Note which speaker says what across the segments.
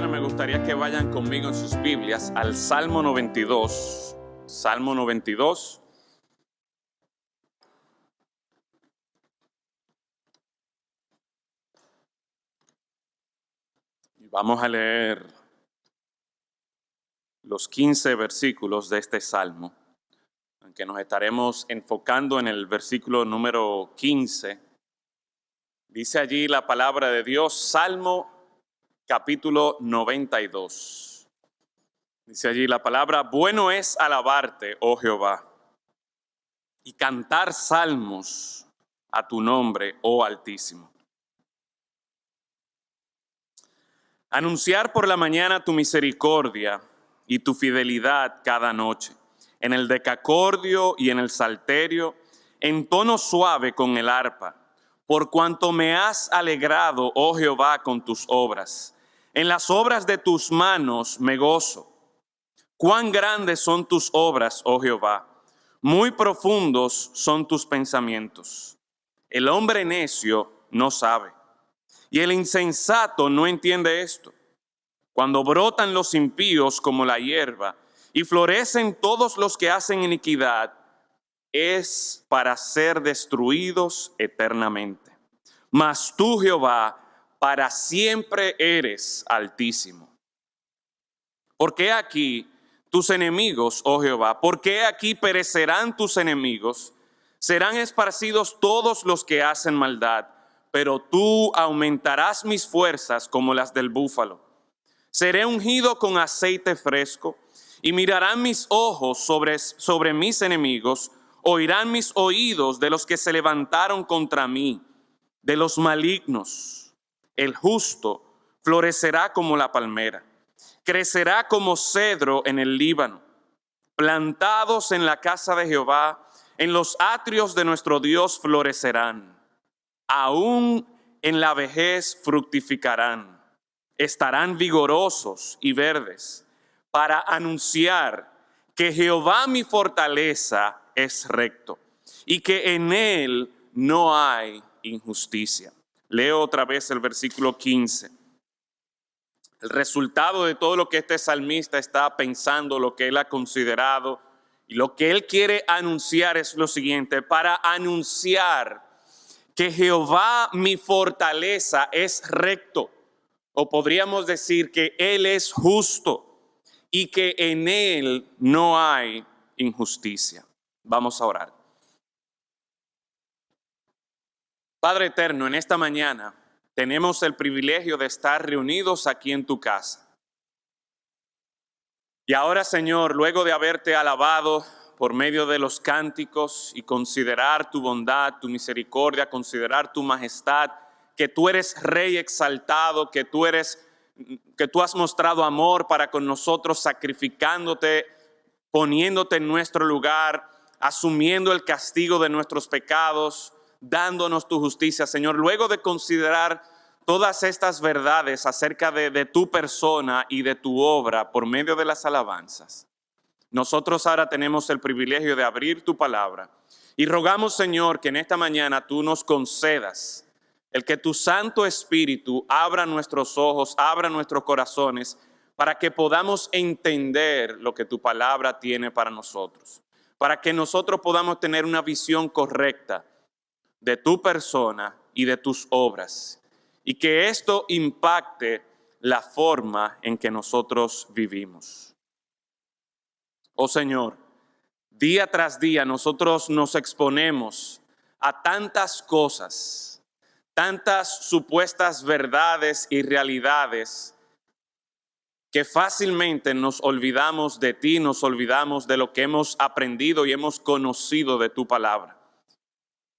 Speaker 1: mañana me gustaría que vayan conmigo en sus Biblias al Salmo 92. Salmo 92. Y vamos a leer los 15 versículos de este Salmo, aunque nos estaremos enfocando en el versículo número 15. Dice allí la palabra de Dios, Salmo capítulo 92. Dice allí la palabra: bueno es alabarte, oh Jehová, y cantar salmos a tu nombre, oh Altísimo. Anunciar por la mañana tu misericordia y tu fidelidad cada noche, en el decacordio y en el salterio, en tono suave con el arpa, por cuanto me has alegrado, oh Jehová, con tus obras. En las obras de tus manos me gozo. Cuán grandes son tus obras, oh Jehová, muy profundos son tus pensamientos. El hombre necio no sabe, y el insensato no entiende esto. Cuando brotan los impíos como la hierba, y florecen todos los que hacen iniquidad, es para ser destruidos eternamente. Mas tú, Jehová, para siempre eres altísimo. ¿Por qué aquí tus enemigos, oh Jehová? ¿Por qué aquí perecerán tus enemigos? Serán esparcidos todos los que hacen maldad, pero tú aumentarás mis fuerzas como las del búfalo. Seré ungido con aceite fresco, y mirarán mis ojos sobre mis enemigos, oirán mis oídos de los que se levantaron contra mí, de los malignos. El justo florecerá como la palmera, crecerá como cedro en el Líbano. Plantados en la casa de Jehová, en los atrios de nuestro Dios florecerán. Aún en la vejez fructificarán. Estarán vigorosos y verdes, para anunciar que Jehová mi fortaleza es recto y que en él no hay injusticia. Leo otra vez el versículo 15. El resultado de todo lo que este salmista está pensando, lo que él ha considerado y lo que él quiere anunciar es lo siguiente: para anunciar que Jehová mi fortaleza es recto, o podríamos decir que él es justo y que en él no hay injusticia. Vamos a orar. Padre eterno, en esta mañana tenemos el privilegio de estar reunidos aquí en tu casa. Y ahora, Señor, luego de haberte alabado por medio de los cánticos y considerar tu bondad, tu misericordia, considerar tu majestad, que tú eres Rey exaltado, que tú has mostrado amor para con nosotros, sacrificándote, poniéndote en nuestro lugar, asumiendo el castigo de nuestros pecados, dándonos tu justicia, Señor. Luego de considerar todas estas verdades acerca de tu persona y de tu obra por medio de las alabanzas, nosotros ahora tenemos el privilegio de abrir tu palabra y rogamos, Señor, que en esta mañana tú nos concedas el que tu Santo Espíritu abra nuestros ojos, abra nuestros corazones, para que podamos entender lo que tu palabra tiene para nosotros, para que nosotros podamos tener una visión correcta de tu persona y de tus obras, y que esto impacte la forma en que nosotros vivimos. Oh Señor, día tras día nosotros nos exponemos a tantas cosas, tantas supuestas verdades y realidades, que fácilmente nos olvidamos de ti, nos olvidamos de lo que hemos aprendido y hemos conocido de tu palabra.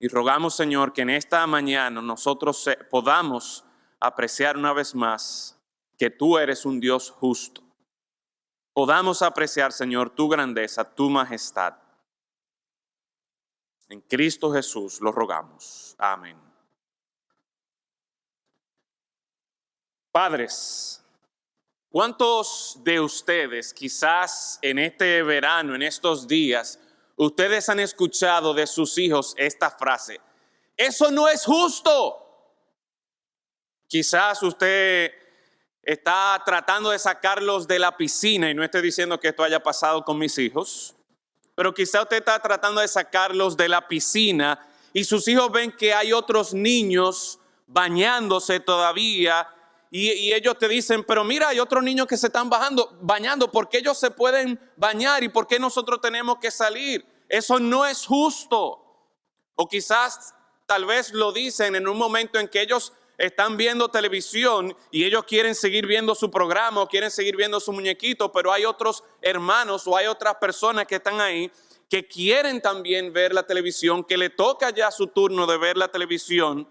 Speaker 1: Y rogamos, Señor, que en esta mañana nosotros podamos apreciar una vez más que tú eres un Dios justo. Podamos apreciar, Señor, tu grandeza, tu majestad. En Cristo Jesús lo rogamos. Amén. Padres, ¿cuántos de ustedes quizás en este verano, en estos días, ustedes han escuchado de sus hijos esta frase: eso no es justo? Quizás usted está tratando de sacarlos de la piscina, y no estoy diciendo que esto haya pasado con mis hijos, pero quizá usted está tratando de sacarlos de la piscina y sus hijos ven que hay otros niños bañándose todavía y ellos te dicen, pero mira, hay otros niños que se están bañando, ¿por qué ellos se pueden bañar y por qué nosotros tenemos que salir? Eso no es justo. O quizás tal vez lo dicen en un momento en que ellos están viendo televisión y ellos quieren seguir viendo su programa o quieren seguir viendo su muñequito, pero hay otros hermanos o hay otras personas que están ahí que quieren también ver la televisión, que le toca ya su turno de ver la televisión,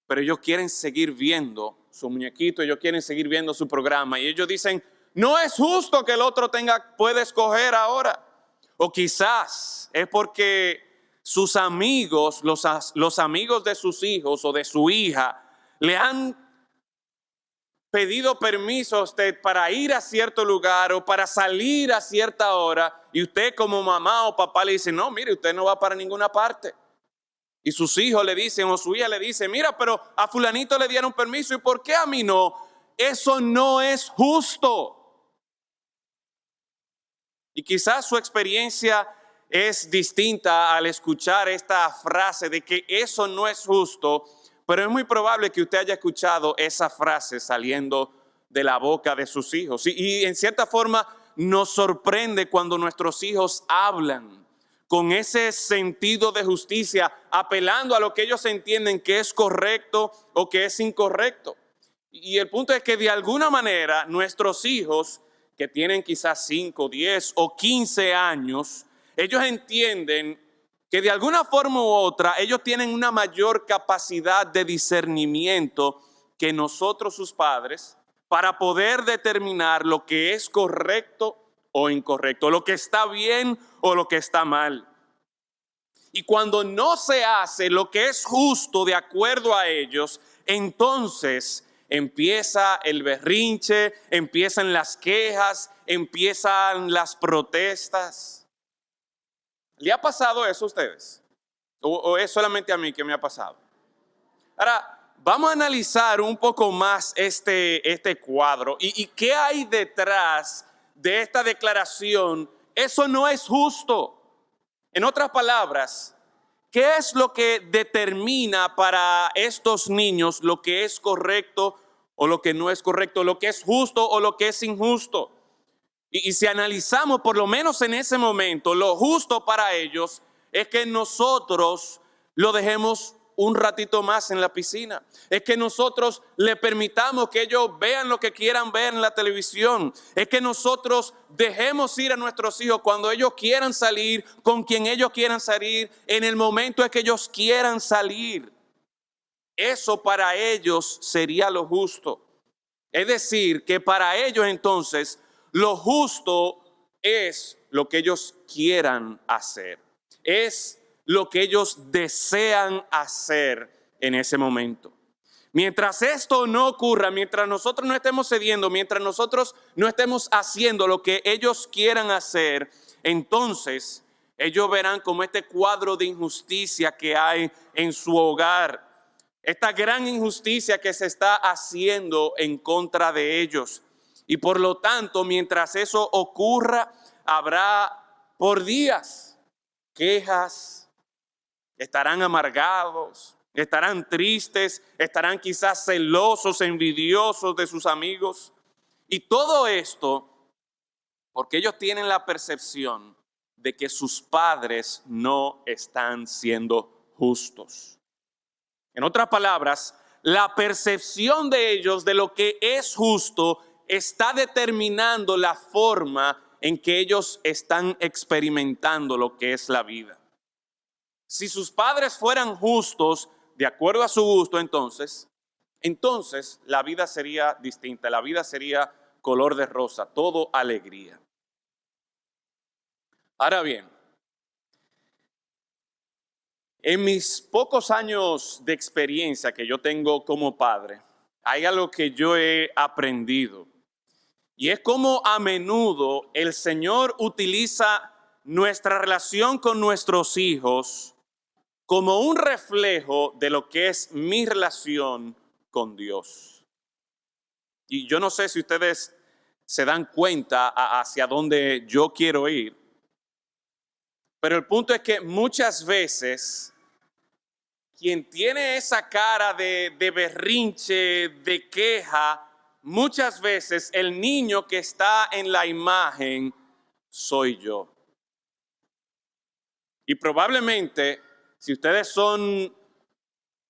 Speaker 1: pero ellos quieren seguir viendo su muñequito, ellos quieren seguir viendo su programa y ellos dicen, no es justo que el otro pueda escoger ahora. O quizás es porque sus amigos, los amigos de sus hijos o de su hija, le han pedido permiso a usted para ir a cierto lugar o para salir a cierta hora y usted como mamá o papá le dice, no, mire, usted no va para ninguna parte. Y sus hijos le dicen o su hija le dice, mira, pero a fulanito le dieron permiso, ¿y por qué a mí no? Eso no es justo. Y quizás su experiencia es distinta al escuchar esta frase de que eso no es justo, pero es muy probable que usted haya escuchado esa frase saliendo de la boca de sus hijos. Y en cierta forma nos sorprende cuando nuestros hijos hablan con ese sentido de justicia, apelando a lo que ellos entienden que es correcto o que es incorrecto. Y el punto es que de alguna manera nuestros hijos, que tienen quizás 5, 10 o 15 años, ellos entienden que de alguna forma u otra ellos tienen una mayor capacidad de discernimiento que nosotros sus padres para poder determinar lo que es correcto o incorrecto, lo que está bien o lo que está mal. Y cuando no se hace lo que es justo de acuerdo a ellos, entonces empieza el berrinche, empiezan las quejas, empiezan las protestas. ¿Le ha pasado eso a ustedes? ¿O es solamente a mí que me ha pasado? Ahora, vamos a analizar un poco más este cuadro. ¿Y qué hay detrás de esta declaración? Eso no es justo. En otras palabras, ¿qué es lo que determina para estos niños lo que es correcto o lo que no es correcto, lo que es justo o lo que es injusto? Y si analizamos por lo menos en ese momento, lo justo para ellos es que nosotros lo dejemos un ratito más en la piscina. Es que nosotros le permitamos que ellos vean lo que quieran ver en la televisión. Es que nosotros dejemos ir a nuestros hijos cuando ellos quieran salir, con quien ellos quieran salir, en el momento en que ellos quieran salir. Eso para ellos sería lo justo. Es decir, que para ellos entonces lo justo es lo que ellos quieran hacer. Es lo que ellos desean hacer en ese momento. Mientras esto no ocurra, mientras nosotros no estemos cediendo, mientras nosotros no estemos haciendo lo que ellos quieran hacer, entonces ellos verán como este cuadro de injusticia que hay en su hogar, esta gran injusticia que se está haciendo en contra de ellos. Y por lo tanto, mientras eso ocurra, habrá por días quejas, estarán amargados, estarán tristes, estarán quizás celosos, envidiosos de sus amigos. Y todo esto porque ellos tienen la percepción de que sus padres no están siendo justos. En otras palabras, la percepción de ellos de lo que es justo está determinando la forma en que ellos están experimentando lo que es la vida. Si sus padres fueran justos, de acuerdo a su gusto, entonces la vida sería distinta, la vida sería color de rosa, todo alegría. Ahora bien, en mis pocos años de experiencia que yo tengo como padre, hay algo que yo he aprendido. Y es como a menudo el Señor utiliza nuestra relación con nuestros hijos como un reflejo de lo que es mi relación con Dios. Y yo no sé si ustedes se dan cuenta hacia dónde yo quiero ir, pero el punto es que muchas veces quien tiene esa cara de berrinche, de queja, muchas veces el niño que está en la imagen soy yo. Y probablemente, si ustedes son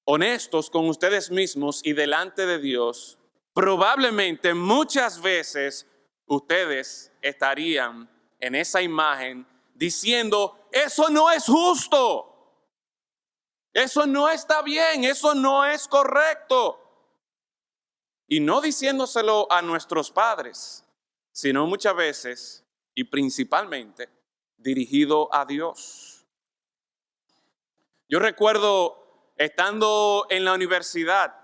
Speaker 1: honestos con ustedes mismos y delante de Dios, probablemente muchas veces ustedes estarían en esa imagen diciendo, eso no es justo. Eso no está bien, eso no es correcto. Y no diciéndoselo a nuestros padres, sino muchas veces y principalmente dirigido a Dios. Yo recuerdo estando en la universidad,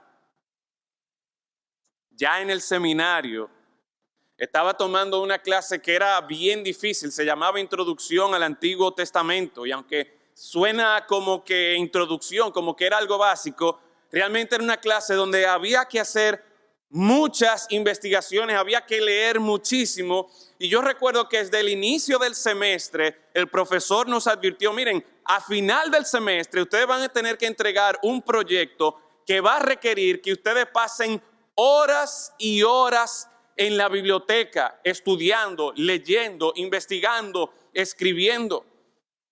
Speaker 1: ya en el seminario, estaba tomando una clase que era bien difícil, se llamaba Introducción al Antiguo Testamento, y aunque suena como que introducción, como que era algo básico, realmente era una clase donde había que hacer muchas investigaciones, había que leer muchísimo. Y yo recuerdo que desde el inicio del semestre el profesor nos advirtió, miren, a final del semestre ustedes van a tener que entregar un proyecto que va a requerir que ustedes pasen horas y horas en la biblioteca, estudiando, leyendo, investigando, escribiendo.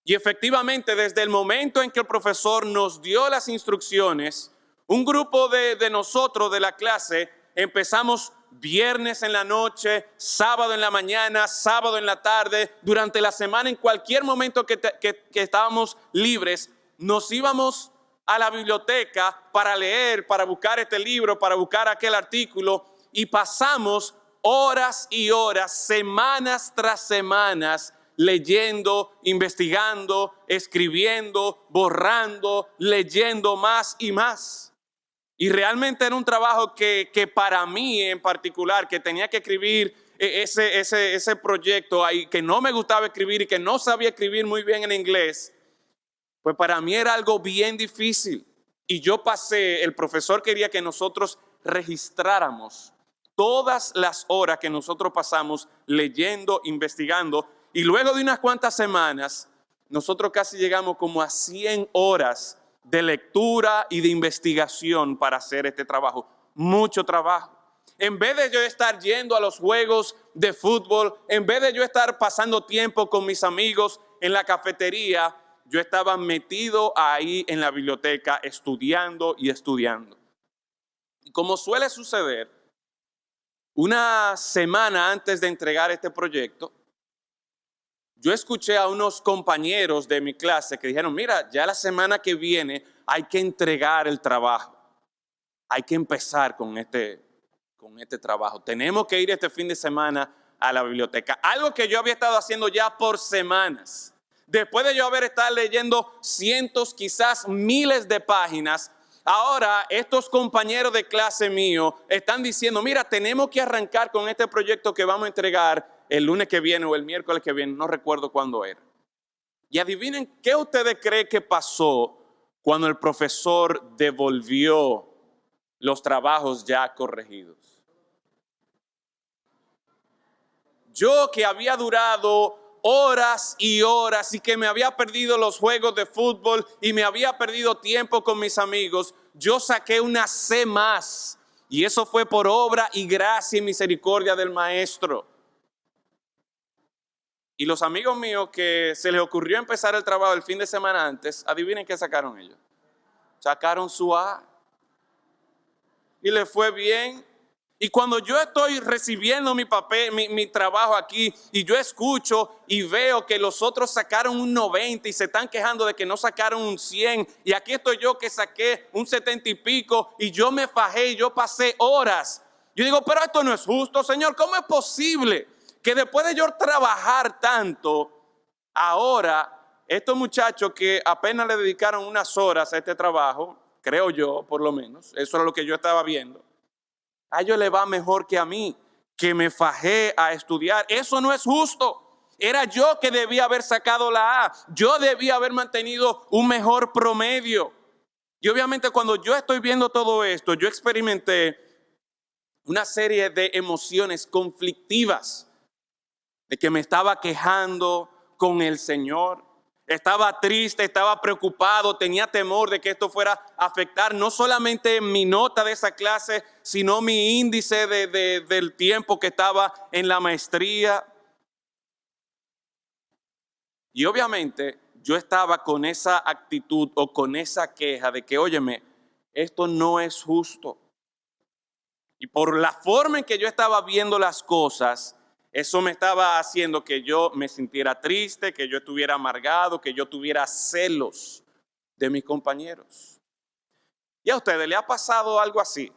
Speaker 1: Y efectivamente, desde el momento en que el profesor nos dio las instrucciones, un grupo de nosotros de la clase empezamos viernes en la noche, sábado en la mañana, sábado en la tarde, durante la semana, en cualquier momento que estábamos libres, nos íbamos a la biblioteca para leer, para buscar este libro, para buscar aquel artículo, y pasamos horas y horas, semanas tras semanas, leyendo, investigando, escribiendo, borrando, leyendo más y más. Y realmente era un trabajo que para mí en particular, que tenía que escribir ese proyecto ahí, que no me gustaba escribir y que no sabía escribir muy bien en inglés, pues para mí era algo bien difícil. Y yo el profesor quería que nosotros registráramos todas las horas que nosotros pasamos leyendo, investigando. Y luego de unas cuantas semanas, nosotros casi llegamos como a 100 horas de lectura y de investigación para hacer este trabajo. Mucho trabajo. En vez de yo estar yendo a los juegos de fútbol, en vez de yo estar pasando tiempo con mis amigos en la cafetería, yo estaba metido ahí en la biblioteca estudiando y estudiando. Y como suele suceder, una semana antes de entregar este proyecto, yo escuché a unos compañeros de mi clase que dijeron, mira, ya la semana que viene hay que entregar el trabajo. Hay que empezar con este trabajo. Tenemos que ir este fin de semana a la biblioteca. Algo que yo había estado haciendo ya por semanas. Después de yo haber estado leyendo cientos, quizás miles de páginas, ahora estos compañeros de clase mío están diciendo, mira, tenemos que arrancar con este proyecto que vamos a entregar el lunes que viene o el miércoles que viene, no recuerdo cuándo era. Y adivinen, ¿qué ustedes creen que pasó cuando el profesor devolvió los trabajos ya corregidos? Yo, que había durado horas y horas y que me había perdido los juegos de fútbol y me había perdido tiempo con mis amigos, yo saqué una C más. Y eso fue por obra y gracia y misericordia del maestro. Y los amigos míos que se les ocurrió empezar el trabajo el fin de semana antes, adivinen qué sacaron ellos. Sacaron su A. Y les fue bien. Y cuando yo estoy recibiendo mi papel, mi trabajo aquí, y yo escucho y veo que los otros sacaron un 90 y se están quejando de que no sacaron un 100, y aquí estoy yo que saqué un 70 y pico, y yo me fajé y yo pasé horas. Yo digo, pero esto no es justo, Señor. ¿Cómo es posible que después de yo trabajar tanto, ahora estos muchachos que apenas le dedicaron unas horas a este trabajo, creo yo por lo menos, eso era lo que yo estaba viendo, a ellos les va mejor que a mí, que me fajé a estudiar? Eso no es justo. Era yo que debía haber sacado la A. Yo debía haber mantenido un mejor promedio. Y obviamente cuando yo estoy viendo todo esto, yo experimenté una serie de emociones conflictivas, de que me estaba quejando con el Señor. Estaba triste, estaba preocupado, tenía temor de que esto fuera a afectar no solamente mi nota de esa clase, sino mi índice del tiempo que estaba en la maestría. Y obviamente yo estaba con esa actitud o con esa queja de que, óyeme, esto no es justo. Y por la forma en que yo estaba viendo las cosas, eso me estaba haciendo que yo me sintiera triste, que yo estuviera amargado, que yo tuviera celos de mis compañeros. ¿Y a ustedes le ha pasado algo así?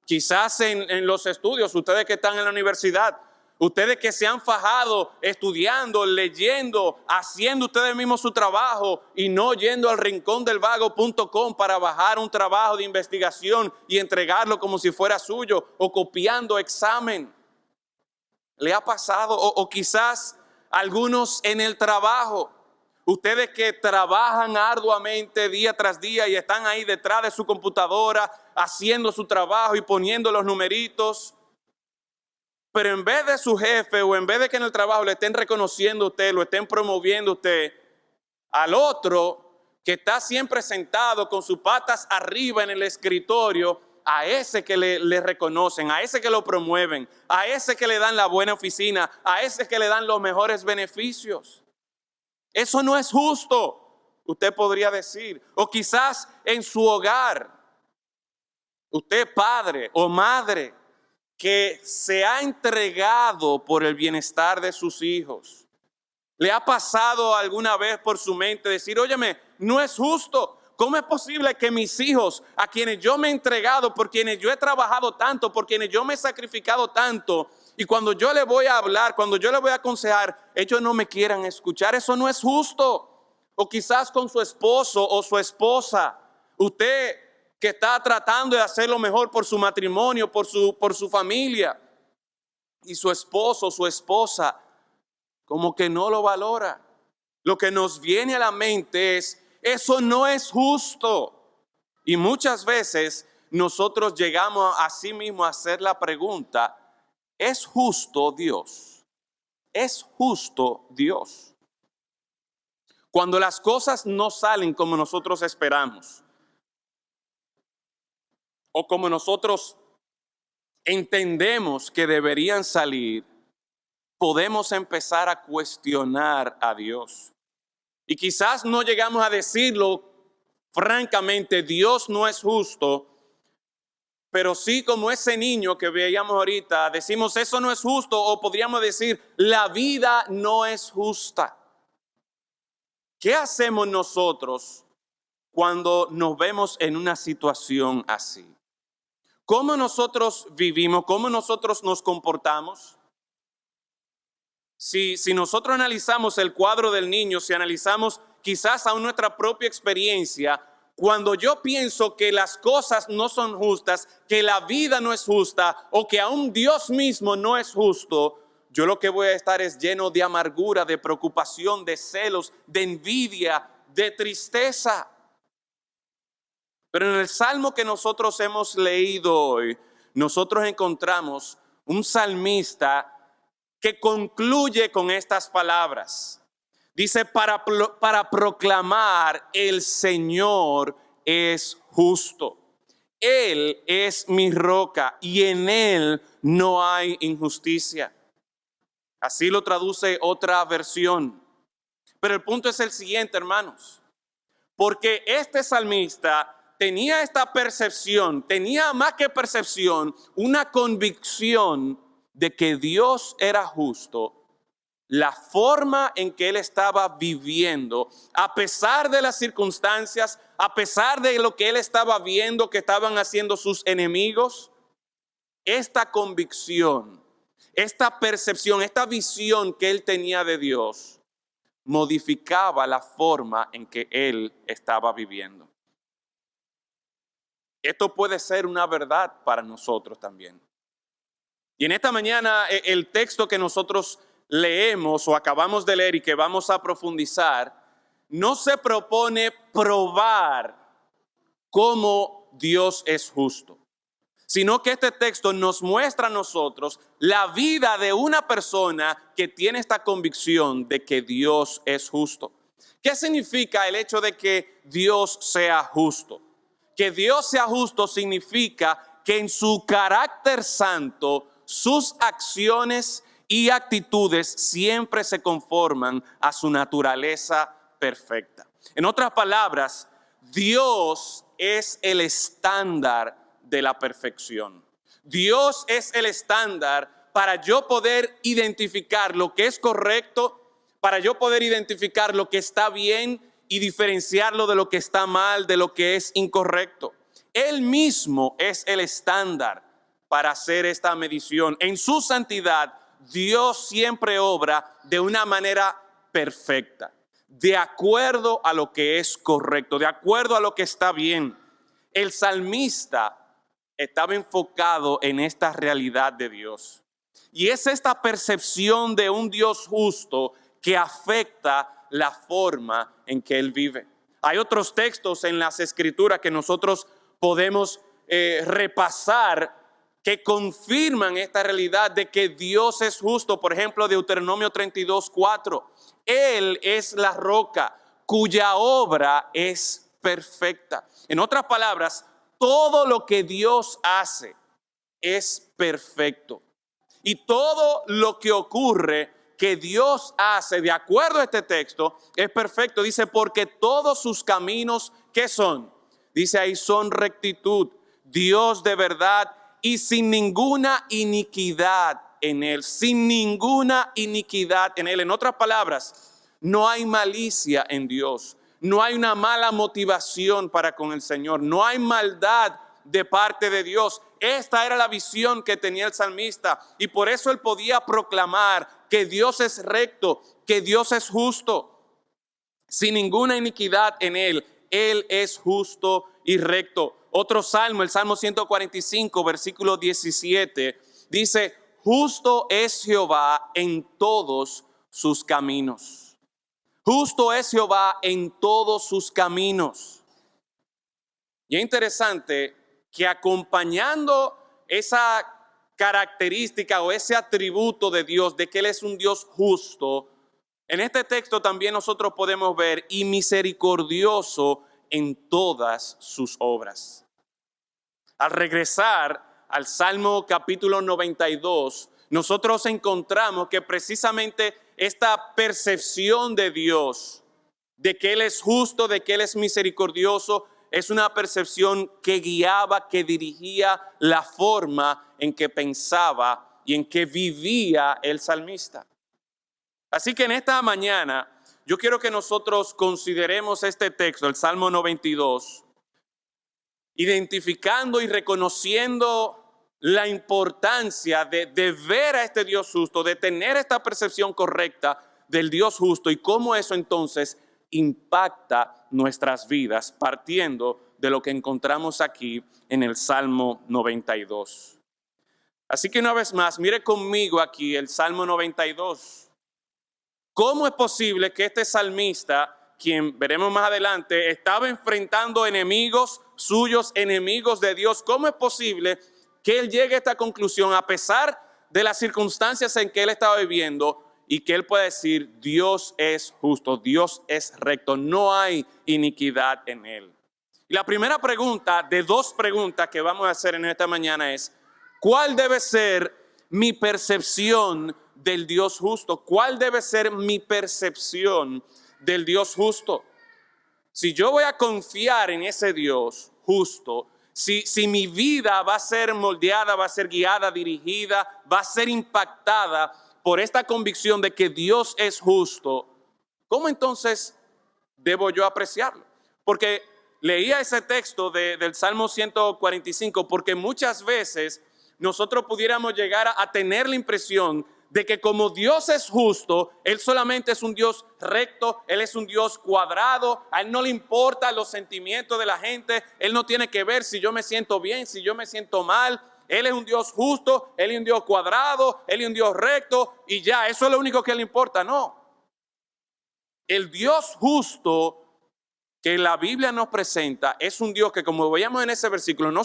Speaker 1: Quizás en los estudios, ustedes que están en la universidad, ustedes que se han fajado estudiando, leyendo, haciendo ustedes mismos su trabajo y no yendo al rincondelvago.com para bajar un trabajo de investigación y entregarlo como si fuera suyo, o copiando examen. ¿Le ha pasado? O quizás algunos en el trabajo. Ustedes que trabajan arduamente día tras día y están ahí detrás de su computadora haciendo su trabajo y poniendo los numeritos. Pero en vez de su jefe o en vez de que en el trabajo le estén reconociendo a usted, lo estén promoviendo a usted, al otro que está siempre sentado con sus patas arriba en el escritorio, a ese que le reconocen, a ese que lo promueven, a ese que le dan la buena oficina, a ese que le dan los mejores beneficios. Eso no es justo, usted podría decir. O quizás en su hogar, usted padre o madre que se ha entregado por el bienestar de sus hijos. ¿Le ha pasado alguna vez por su mente decir, óyeme, no es justo? ¿Cómo es posible que mis hijos, a quienes yo me he entregado, por quienes yo he trabajado tanto, por quienes yo me he sacrificado tanto, y cuando yo le voy a hablar, cuando yo le voy a aconsejar, ellos no me quieran escuchar? Eso no es justo. O quizás con su esposo o su esposa, usted que está tratando de hacer lo mejor por su matrimonio, por su familia, y su esposo o su esposa como que no lo valora. Lo que nos viene a la mente es, eso no es justo. Y muchas veces nosotros llegamos a sí mismos a hacer la pregunta, ¿es justo Dios? ¿Es justo Dios? Cuando las cosas no salen como nosotros esperamos, o como nosotros entendemos que deberían salir, podemos empezar a cuestionar a Dios. Y quizás no llegamos a decirlo francamente, Dios no es justo, pero sí como ese niño que veíamos ahorita, decimos eso no es justo, o podríamos decir la vida no es justa. ¿Qué hacemos nosotros cuando nos vemos en una situación así? ¿Cómo nosotros vivimos? ¿Cómo nosotros nos comportamos? Si nosotros analizamos el cuadro del niño, si analizamos quizás aún nuestra propia experiencia, cuando yo pienso que las cosas no son justas, que la vida no es justa o que aún Dios mismo no es justo, yo lo que voy a estar es lleno de amargura, de preocupación, de celos, de envidia, de tristeza. Pero en el salmo que nosotros hemos leído hoy, nosotros encontramos un salmista que concluye con estas palabras. Dice, para proclamar, el Señor es justo. Él es mi roca y en Él no hay injusticia. Así lo traduce otra versión. Pero el punto es el siguiente, hermanos. Porque este salmista tenía esta percepción, tenía más que percepción, una convicción de que Dios era justo. La forma en que él estaba viviendo, a pesar de las circunstancias, a pesar de lo que él estaba viendo que estaban haciendo sus enemigos, esta convicción, esta percepción, esta visión que él tenía de Dios, modificaba la forma en que él estaba viviendo. Esto puede ser una verdad para nosotros también. Y en esta mañana el texto que nosotros leemos o acabamos de leer y que vamos a profundizar, no se propone probar cómo Dios es justo, sino que este texto nos muestra a nosotros la vida de una persona que tiene esta convicción de que Dios es justo. ¿Qué significa el hecho de que Dios sea justo? Que Dios sea justo significa que en su carácter santo, sus acciones y actitudes siempre se conforman a su naturaleza perfecta. En otras palabras, Dios es el estándar de la perfección. Dios es el estándar para yo poder identificar lo que es correcto, para yo poder identificar lo que está bien y diferenciarlo de lo que está mal, de lo que es incorrecto. Él mismo es el estándar para hacer esta medición. En su santidad, Dios siempre obra de una manera perfecta, de acuerdo a lo que es correcto, de acuerdo a lo que está bien. El salmista estaba enfocado en esta realidad de Dios. Y es esta percepción de un Dios justo que afecta la forma en que Él vive. Hay otros textos en las Escrituras que nosotros podemos repasar que confirman esta realidad de que Dios es justo. Por ejemplo, Deuteronomio 32:4. Él es la roca cuya obra es perfecta. En otras palabras, todo lo que Dios hace es perfecto. Y todo lo que ocurre que Dios hace de acuerdo a este texto es perfecto. Dice, porque todos sus caminos, ¿qué son? Dice ahí, son rectitud, Dios de verdad y sin ninguna iniquidad en Él. Sin ninguna iniquidad en Él. En otras palabras, no hay malicia en Dios. No hay una mala motivación para con el Señor. No hay maldad de parte de Dios. Esta era la visión que tenía el salmista y por eso él podía proclamar que Dios es recto, que Dios es justo, sin ninguna iniquidad en Él. Él es justo y recto. Otro salmo, el Salmo 145, versículo 17, dice, justo es Jehová en todos sus caminos. Justo es Jehová en todos sus caminos. Y es interesante que acompañando esa característica o ese atributo de Dios, de que Él es un Dios justo, en este texto también nosotros podemos ver y misericordioso en todas sus obras. Al regresar al Salmo capítulo 92, nosotros encontramos que precisamente esta percepción de Dios, de que Él es justo, de que Él es misericordioso, es una percepción que guiaba, que dirigía la forma en que pensaba y en que vivía el salmista. Así que en esta mañana yo quiero que nosotros consideremos este texto, el Salmo 92, identificando y reconociendo la importancia de ver a este Dios justo, de tener esta percepción correcta del Dios justo y cómo eso entonces impacta nuestras vidas, partiendo de lo que encontramos aquí en el Salmo 92. Así que una vez más, mire conmigo aquí el Salmo 92. ¿Cómo es posible que este salmista, quien veremos más adelante, estaba enfrentando enemigos suyos, enemigos de Dios? ¿Cómo es posible que él llegue a esta conclusión a pesar de las circunstancias en que él estaba viviendo y que él pueda decir, Dios es justo, Dios es recto, no hay iniquidad en él? Y la primera pregunta de dos preguntas que vamos a hacer en esta mañana es, ¿cuál debe ser mi percepción del Dios justo? ¿Cuál debe ser mi percepción del Dios justo? Si yo voy a confiar en ese Dios justo, si mi vida va a ser moldeada, va a ser guiada, dirigida, va a ser impactada por esta convicción de que Dios es justo, ¿cómo entonces debo yo apreciarlo? Porque leía ese texto del Salmo 145 porque muchas veces nosotros pudiéramos llegar a tener la impresión de que como Dios es justo, Él solamente es un Dios recto, Él es un Dios cuadrado, a Él no le importan los sentimientos de la gente, Él no tiene que ver si yo me siento bien, si yo me siento mal. Él es un Dios justo, Él es un Dios cuadrado, Él es un Dios recto y ya, eso es lo único que le importa. No, el Dios justo que la Biblia nos presenta es un Dios que, como veíamos en ese versículo, no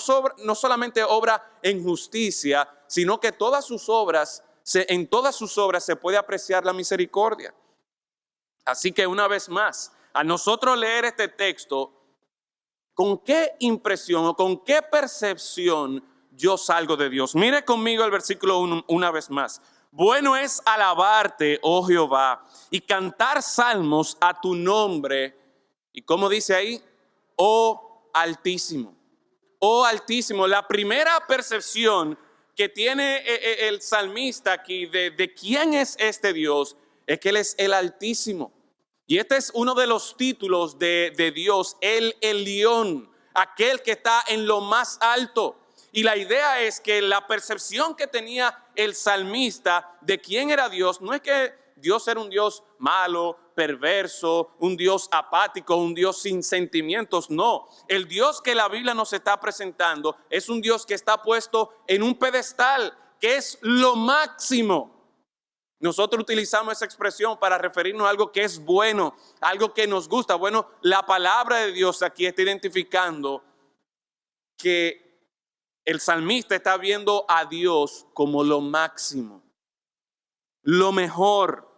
Speaker 1: solamente obra en justicia, sino que en todas sus obras se puede apreciar la misericordia. Así que una vez más, a nosotros leer este texto, ¿con qué impresión o con qué percepción yo salgo de Dios? Mire conmigo el versículo 1 una vez más. Bueno es alabarte, oh Jehová, y cantar salmos a tu nombre. ¿Y cómo dice ahí? Oh Altísimo. Oh Altísimo. La primera percepción que tiene el salmista aquí de quién es este Dios es que Él es el Altísimo. Y este es uno de los títulos de Dios, el Elión, aquel que está en lo más alto. Y la idea es que la percepción que tenía el salmista de quién era Dios, no es que Dios era un Dios malo, perverso, un Dios apático, un Dios sin sentimientos. No, el Dios que la Biblia nos está presentando es un Dios que está puesto en un pedestal, que es lo máximo. Nosotros utilizamos esa expresión para referirnos a algo que es bueno, algo que nos gusta. Bueno, la palabra de Dios aquí está identificando que el salmista está viendo a Dios como lo máximo, lo mejor.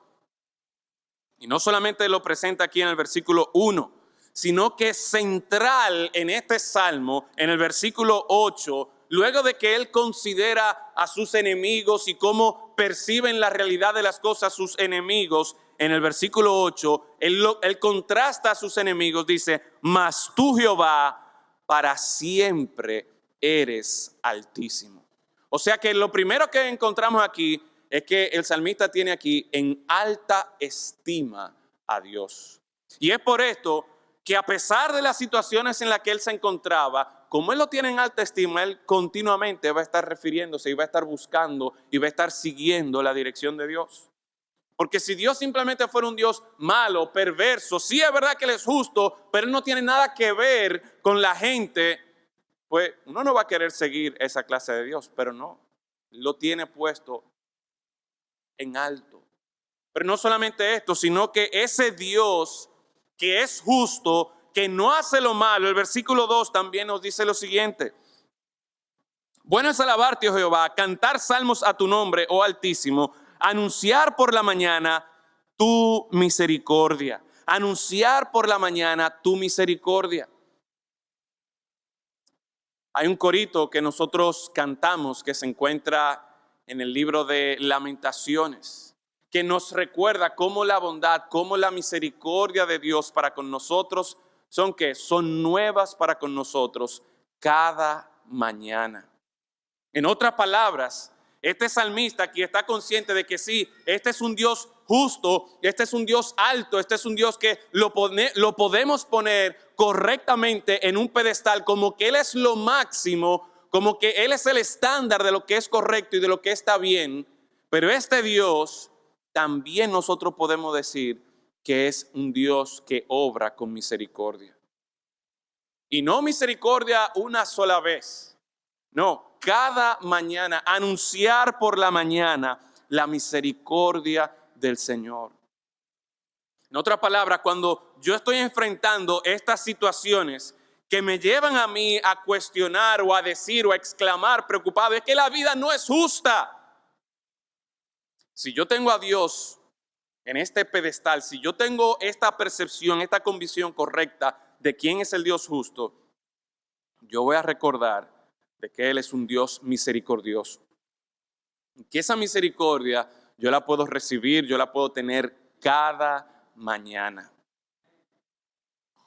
Speaker 1: Y no solamente lo presenta aquí en el versículo 1, sino que central en este salmo, en el versículo 8, luego de que él considera a sus enemigos y cómo perciben la realidad de las cosas sus enemigos, en el versículo 8, él contrasta a sus enemigos, dice, mas tú, Jehová, para siempre eres altísimo. O sea que lo primero que encontramos aquí es que el salmista tiene aquí en alta estima a Dios. Y es por esto que a pesar de las situaciones en las que él se encontraba, como él lo tiene en alta estima, él continuamente va a estar refiriéndose y va a estar buscando y va a estar siguiendo la dirección de Dios. Porque si Dios simplemente fuera un Dios malo, perverso, sí es verdad que Él es justo, pero Él no tiene nada que ver con la gente, pues uno no va a querer seguir esa clase de Dios, pero no, lo tiene puesto en alto. Pero no solamente esto, sino que ese Dios que es justo, que no hace lo malo, el versículo 2 también nos dice lo siguiente. Bueno es alabarte, oh Jehová, cantar salmos a tu nombre, oh Altísimo, anunciar por la mañana tu misericordia. Anunciar por la mañana tu misericordia. Hay un corito que nosotros cantamos que se encuentra en el libro de Lamentaciones, que nos recuerda cómo la bondad, cómo la misericordia de Dios para con nosotros son nuevas para con nosotros cada mañana. En otras palabras, este salmista aquí está consciente de que sí, este es un Dios justo, este es un Dios alto, este es un Dios que lo podemos poner correctamente en un pedestal, como que Él es lo máximo, como que Él es el estándar de lo que es correcto y de lo que está bien. Pero este Dios también nosotros podemos decir que es un Dios que obra con misericordia. Y no misericordia una sola vez, no, cada mañana, anunciar por la mañana la misericordia del Señor. En otras palabras, cuando yo estoy enfrentando estas situaciones que me llevan a mí a cuestionar o a decir o a exclamar preocupado, es que la vida no es justa. Si yo tengo a Dios en este pedestal, si yo tengo esta percepción, esta convicción correcta de quién es el Dios justo, yo voy a recordar de que Él es un Dios misericordioso. Que esa misericordia yo la puedo recibir, yo la puedo tener cada mañana.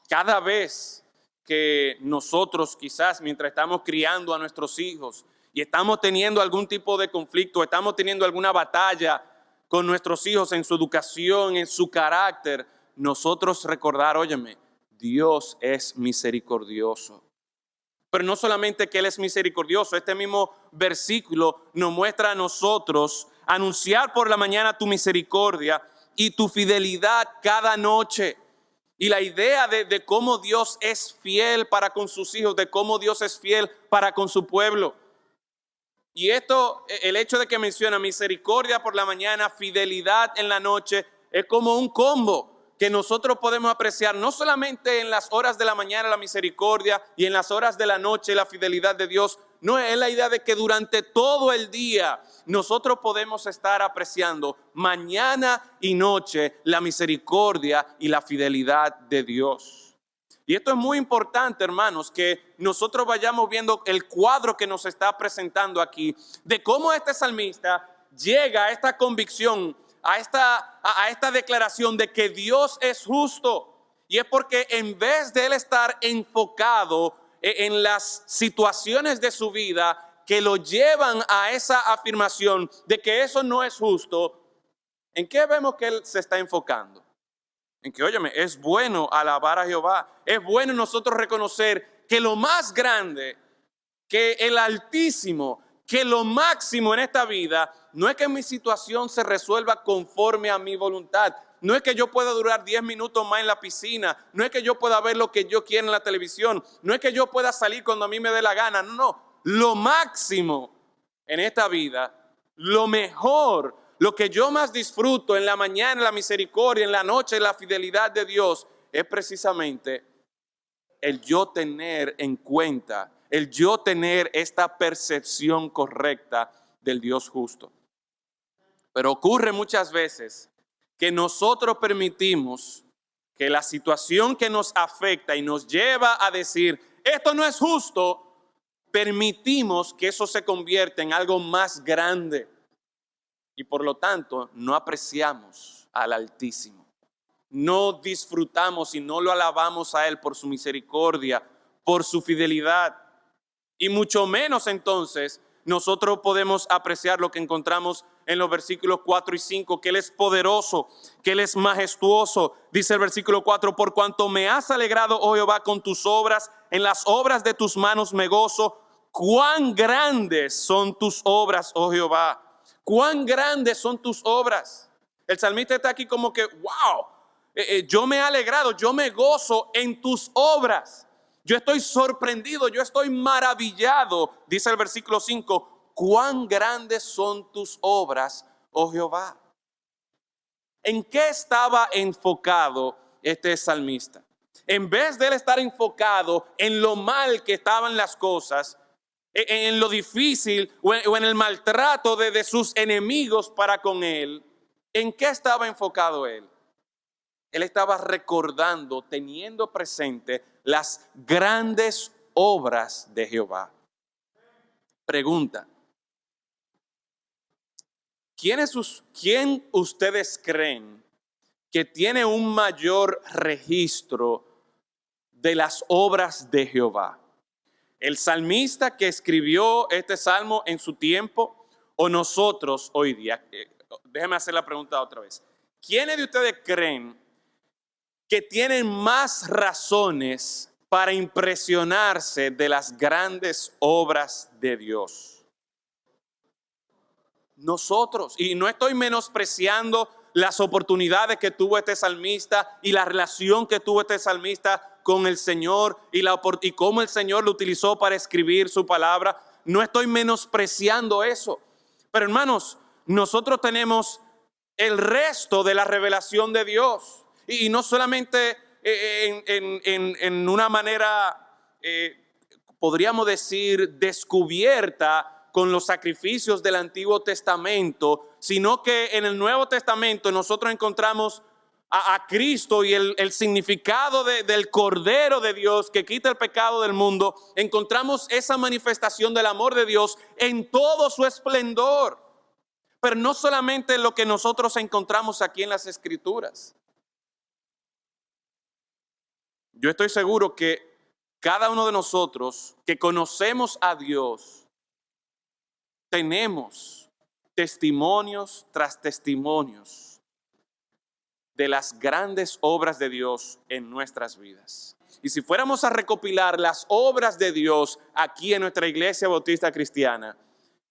Speaker 1: Cada vez que nosotros quizás mientras estamos criando a nuestros hijos y estamos teniendo algún tipo de conflicto, estamos teniendo alguna batalla con nuestros hijos en su educación, en su carácter, nosotros recordar, óyeme, Dios es misericordioso. Pero no solamente que Él es misericordioso, este mismo versículo nos muestra a nosotros anunciar por la mañana tu misericordia y tu fidelidad cada noche. Y la idea de cómo Dios es fiel para con sus hijos, de cómo Dios es fiel para con su pueblo. Y esto, el hecho de que menciona misericordia por la mañana, fidelidad en la noche, es como un combo. que nosotros podemos apreciar no solamente en las horas de la mañana la misericordia y en las horas de la noche la fidelidad de Dios. No, es la idea de que durante todo el día nosotros podemos estar apreciando mañana y noche la misericordia y la fidelidad de Dios. Y esto es muy importante, hermanos, que nosotros vayamos viendo el cuadro que nos está presentando aquí de cómo este salmista llega a esta convicción, a esta declaración de que Dios es justo. Y es porque en vez de él estar enfocado en las situaciones de su vida que lo llevan a esa afirmación de que eso no es justo, ¿en qué vemos que él se está enfocando? En que, óyeme, es bueno alabar a Jehová, es bueno nosotros reconocer que lo más grande, que el Altísimo, que lo máximo en esta vida, no es que mi situación se resuelva conforme a mi voluntad, no es que yo pueda durar 10 minutos más en la piscina, no es que yo pueda ver lo que yo quiera en la televisión, no es que yo pueda salir cuando a mí me dé la gana, no, lo máximo en esta vida, lo mejor, lo que yo más disfruto en la mañana, la misericordia, en la noche, la fidelidad de Dios, es precisamente el yo tener en cuenta, el yo tener esta percepción correcta del Dios justo. Pero ocurre muchas veces que nosotros permitimos que la situación que nos afecta y nos lleva a decir, esto no es justo, permitimos que eso se convierta en algo más grande. Y por lo tanto, no apreciamos al Altísimo. No disfrutamos y no lo alabamos a Él por su misericordia, por su fidelidad. Y mucho menos entonces nosotros podemos apreciar lo que encontramos en los versículos 4 y 5, que Él es poderoso, que Él es majestuoso. Dice el versículo 4, por cuanto me has alegrado, oh Jehová, con tus obras, en las obras de tus manos me gozo. Cuán grandes son tus obras, oh Jehová. Cuán grandes son tus obras. El salmista está aquí como que, wow, yo me he alegrado, yo me gozo en tus obras. Yo estoy sorprendido, yo estoy maravillado, dice el versículo 5, cuán grandes son tus obras, oh Jehová. ¿En qué estaba enfocado este salmista? En vez de él estar enfocado en lo mal que estaban las cosas, en lo difícil o en el maltrato de sus enemigos para con él, ¿en qué estaba enfocado él? Él estaba recordando, teniendo presente las grandes obras de Jehová. Pregunta: ¿quién ustedes creen que tiene un mayor registro de las obras de Jehová? ¿El salmista que escribió este salmo en su tiempo o nosotros hoy día? Déjeme hacer la pregunta otra vez. ¿Quiénes de ustedes creen que tienen más razones para impresionarse de las grandes obras de Dios? Nosotros. Y no estoy menospreciando las oportunidades que tuvo este salmista y la relación que tuvo este salmista con el Señor y cómo el Señor lo utilizó para escribir su palabra. No estoy menospreciando eso. Pero hermanos, nosotros tenemos el resto de la revelación de Dios. Y no solamente en una manera, podríamos decir, descubierta con los sacrificios del Antiguo Testamento, sino que en el Nuevo Testamento nosotros encontramos a Cristo y el significado del Cordero de Dios que quita el pecado del mundo. Encontramos esa manifestación del amor de Dios en todo su esplendor. Pero no solamente lo que nosotros encontramos aquí en las Escrituras. Yo estoy seguro que cada uno de nosotros que conocemos a Dios, tenemos testimonios tras testimonios de las grandes obras de Dios en nuestras vidas. Y si fuéramos a recopilar las obras de Dios aquí en nuestra Iglesia Bautista Cristiana,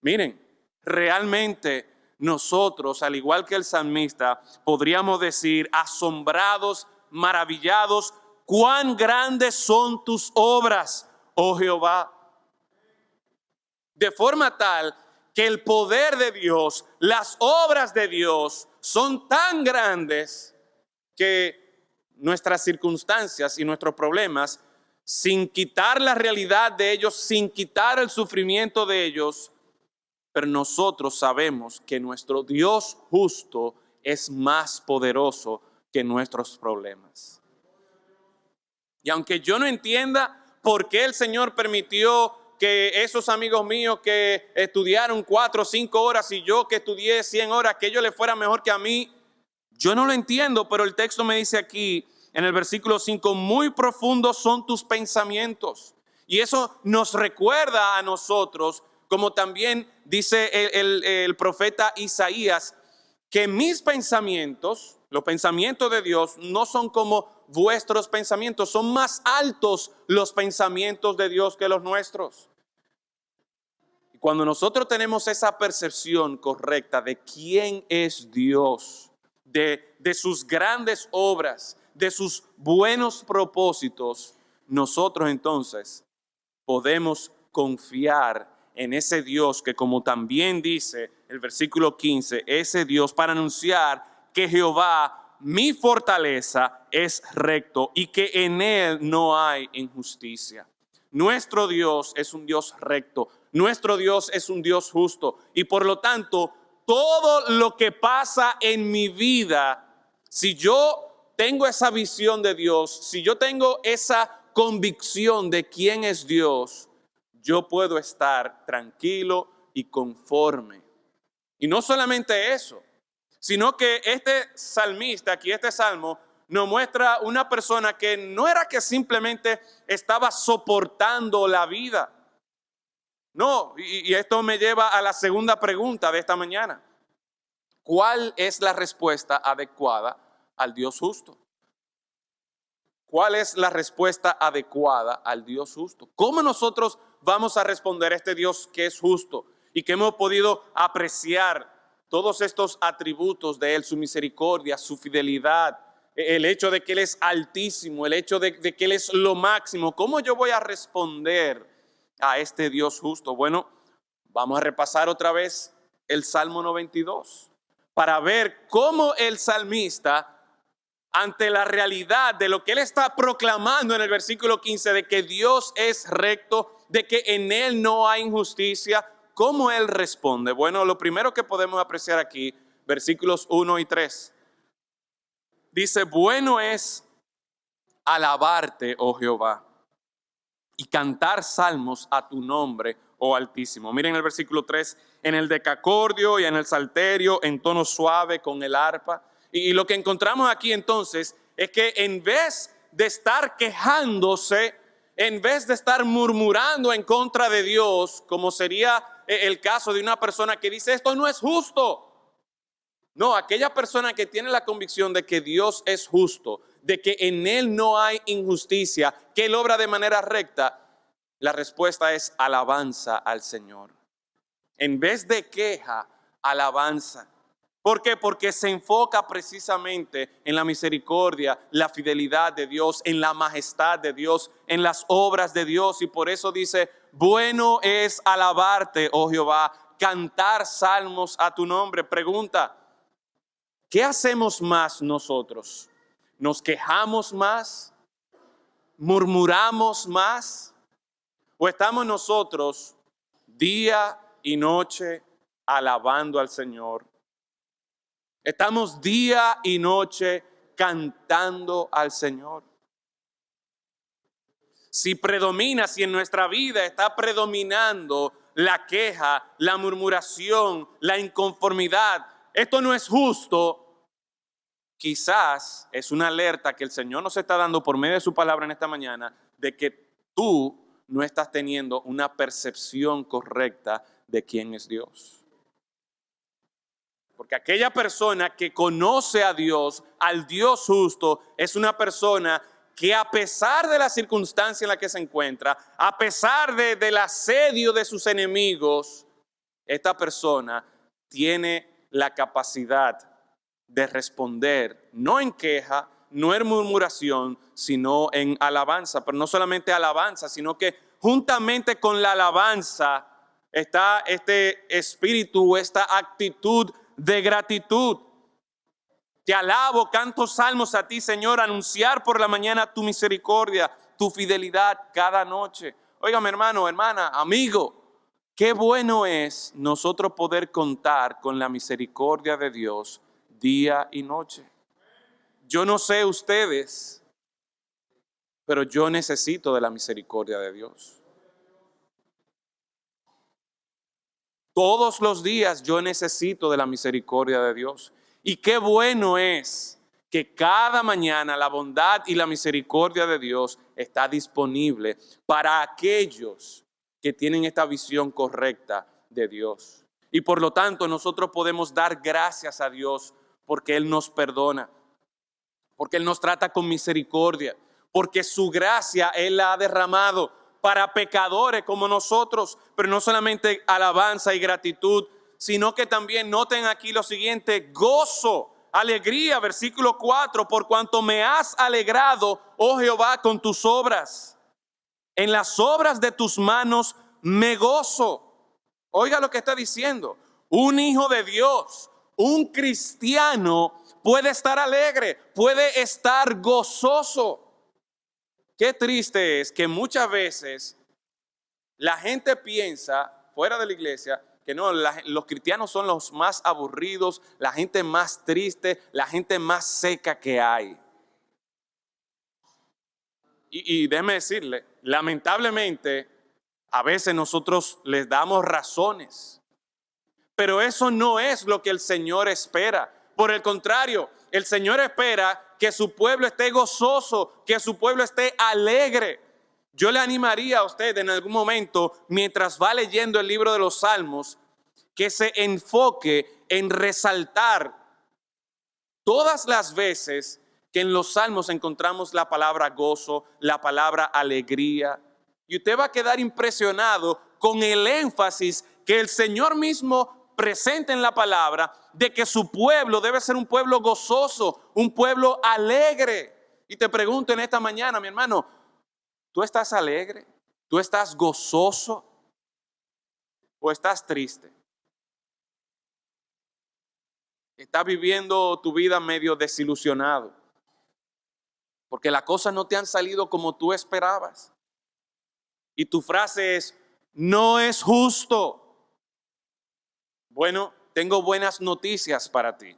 Speaker 1: miren, realmente nosotros, al igual que el salmista, podríamos decir asombrados, maravillados, cuán grandes son tus obras, oh Jehová. De forma tal que el poder de Dios, las obras de Dios son tan grandes que nuestras circunstancias y nuestros problemas, sin quitar la realidad de ellos, sin quitar el sufrimiento de ellos, pero nosotros sabemos que nuestro Dios justo es más poderoso que nuestros problemas. Y aunque yo no entienda por qué el Señor permitió que esos amigos míos que estudiaron 4 o 5 horas y yo que estudié 100 horas, que ellos les fuera mejor que a mí, yo no lo entiendo, pero el texto me dice aquí en el versículo 5, muy profundos son tus pensamientos. Y eso nos recuerda a nosotros, como también dice el profeta Isaías, que mis pensamientos, los pensamientos de Dios, no son como vuestros pensamientos, son más altos los pensamientos de Dios que los nuestros. Y cuando nosotros tenemos esa percepción correcta de quién es Dios, de sus grandes obras, de sus buenos propósitos, nosotros entonces podemos confiar en ese Dios que, como también dice el versículo 15, ese Dios para anunciar que Jehová, mi fortaleza, es recto y que en él no hay injusticia. Nuestro Dios es un Dios recto, nuestro Dios es un Dios justo y por lo tanto todo lo que pasa en mi vida, si yo tengo esa visión de Dios, si yo tengo esa convicción de quién es Dios, yo puedo estar tranquilo y conforme. Y no solamente eso, sino que este salmista, aquí este salmo, nos muestra una persona que no era que simplemente estaba soportando la vida. No, y esto me lleva a la segunda pregunta de esta mañana. ¿Cuál es la respuesta adecuada al Dios justo? ¿Cuál es la respuesta adecuada al Dios justo? ¿Cómo nosotros vamos a responder a este Dios que es justo y que hemos podido apreciar todos estos atributos de Él, su misericordia, su fidelidad, el hecho de que Él es altísimo, el hecho de que Él es lo máximo? ¿Cómo yo voy a responder a este Dios justo? Bueno, vamos a repasar otra vez el Salmo 92 para ver cómo el salmista, ante la realidad de lo que él está proclamando en el versículo 15, de que Dios es recto, de que en él no hay injusticia, ¿cómo él responde? Bueno, lo primero que podemos apreciar aquí, versículos 1 y 3, dice, bueno es alabarte, oh Jehová, y cantar salmos a tu nombre, oh Altísimo. Miren el versículo 3, en el decacordio y en el salterio, en tono suave con el arpa. Y lo que encontramos aquí entonces es que en vez de estar quejándose, en vez de estar murmurando en contra de Dios, como sería el caso de una persona que dice esto no es justo. No, aquella persona que tiene la convicción de que Dios es justo, de que en Él no hay injusticia, que Él obra de manera recta, la respuesta es alabanza al Señor. En vez de queja, alabanza. ¿Por qué? Porque se enfoca precisamente en la misericordia, la fidelidad de Dios, en la majestad de Dios, en las obras de Dios. Y por eso dice, bueno es alabarte, oh Jehová, cantar salmos a tu nombre. Pregunta, ¿qué hacemos más nosotros? ¿Nos quejamos más? ¿Murmuramos más? ¿O estamos nosotros día y noche alabando al Señor? Estamos día y noche cantando al Señor. Si predomina, si en nuestra vida está predominando la queja, la murmuración, la inconformidad, esto no es justo, quizás es una alerta que el Señor nos está dando por medio de su palabra en esta mañana de que tú no estás teniendo una percepción correcta de quién es Dios. Porque aquella persona que conoce a Dios, al Dios justo, es una persona que a pesar de la circunstancia en la que se encuentra, a pesar del asedio de sus enemigos, esta persona tiene la capacidad de responder, no en queja, no en murmuración, sino en alabanza. Pero no solamente alabanza, sino que juntamente con la alabanza está este espíritu, esta actitud de gratitud. Te alabo, canto salmos a ti, Señor, anunciar por la mañana tu misericordia, tu fidelidad cada noche. Óigame, hermano, hermana, amigo, qué bueno es nosotros poder contar con la misericordia de Dios día y noche. Yo no sé ustedes, pero yo necesito de la misericordia de Dios. Todos los días yo necesito de la misericordia de Dios. Y qué bueno es que cada mañana la bondad y la misericordia de Dios está disponible para aquellos que tienen esta visión correcta de Dios. Y por lo tanto nosotros podemos dar gracias a Dios porque Él nos perdona, porque Él nos trata con misericordia, porque su gracia Él la ha derramado para pecadores como nosotros, pero no solamente alabanza y gratitud, sino que también noten aquí lo siguiente: gozo, alegría, versículo 4, por cuanto me has alegrado, oh Jehová, con tus obras. En las obras de tus manos me gozo. Oiga lo que está diciendo. Un hijo de Dios, un cristiano puede estar alegre, puede estar gozoso. Qué triste es que muchas veces la gente piensa fuera de la iglesia que no, los cristianos son los más aburridos, la gente más triste, la gente más seca que hay. Y déjeme decirle, lamentablemente, a veces nosotros les damos razones, pero eso no es lo que el Señor espera. Por el contrario, el Señor espera que su pueblo esté gozoso, que su pueblo esté alegre. Yo le animaría a usted en algún momento, mientras va leyendo el libro de los Salmos, que se enfoque en resaltar todas las veces que en los Salmos encontramos la palabra gozo, la palabra alegría. Y usted va a quedar impresionado con el énfasis que el Señor mismo presenta en la palabra de que su pueblo debe ser un pueblo gozoso, un pueblo alegre. Y te pregunto en esta mañana, mi hermano, ¿tú estás alegre? ¿Tú estás gozoso? ¿O estás triste? ¿Estás viviendo tu vida medio desilusionado? Porque las cosas no te han salido como tú esperabas. Y tu frase es: no es justo. Bueno, tengo buenas noticias para ti.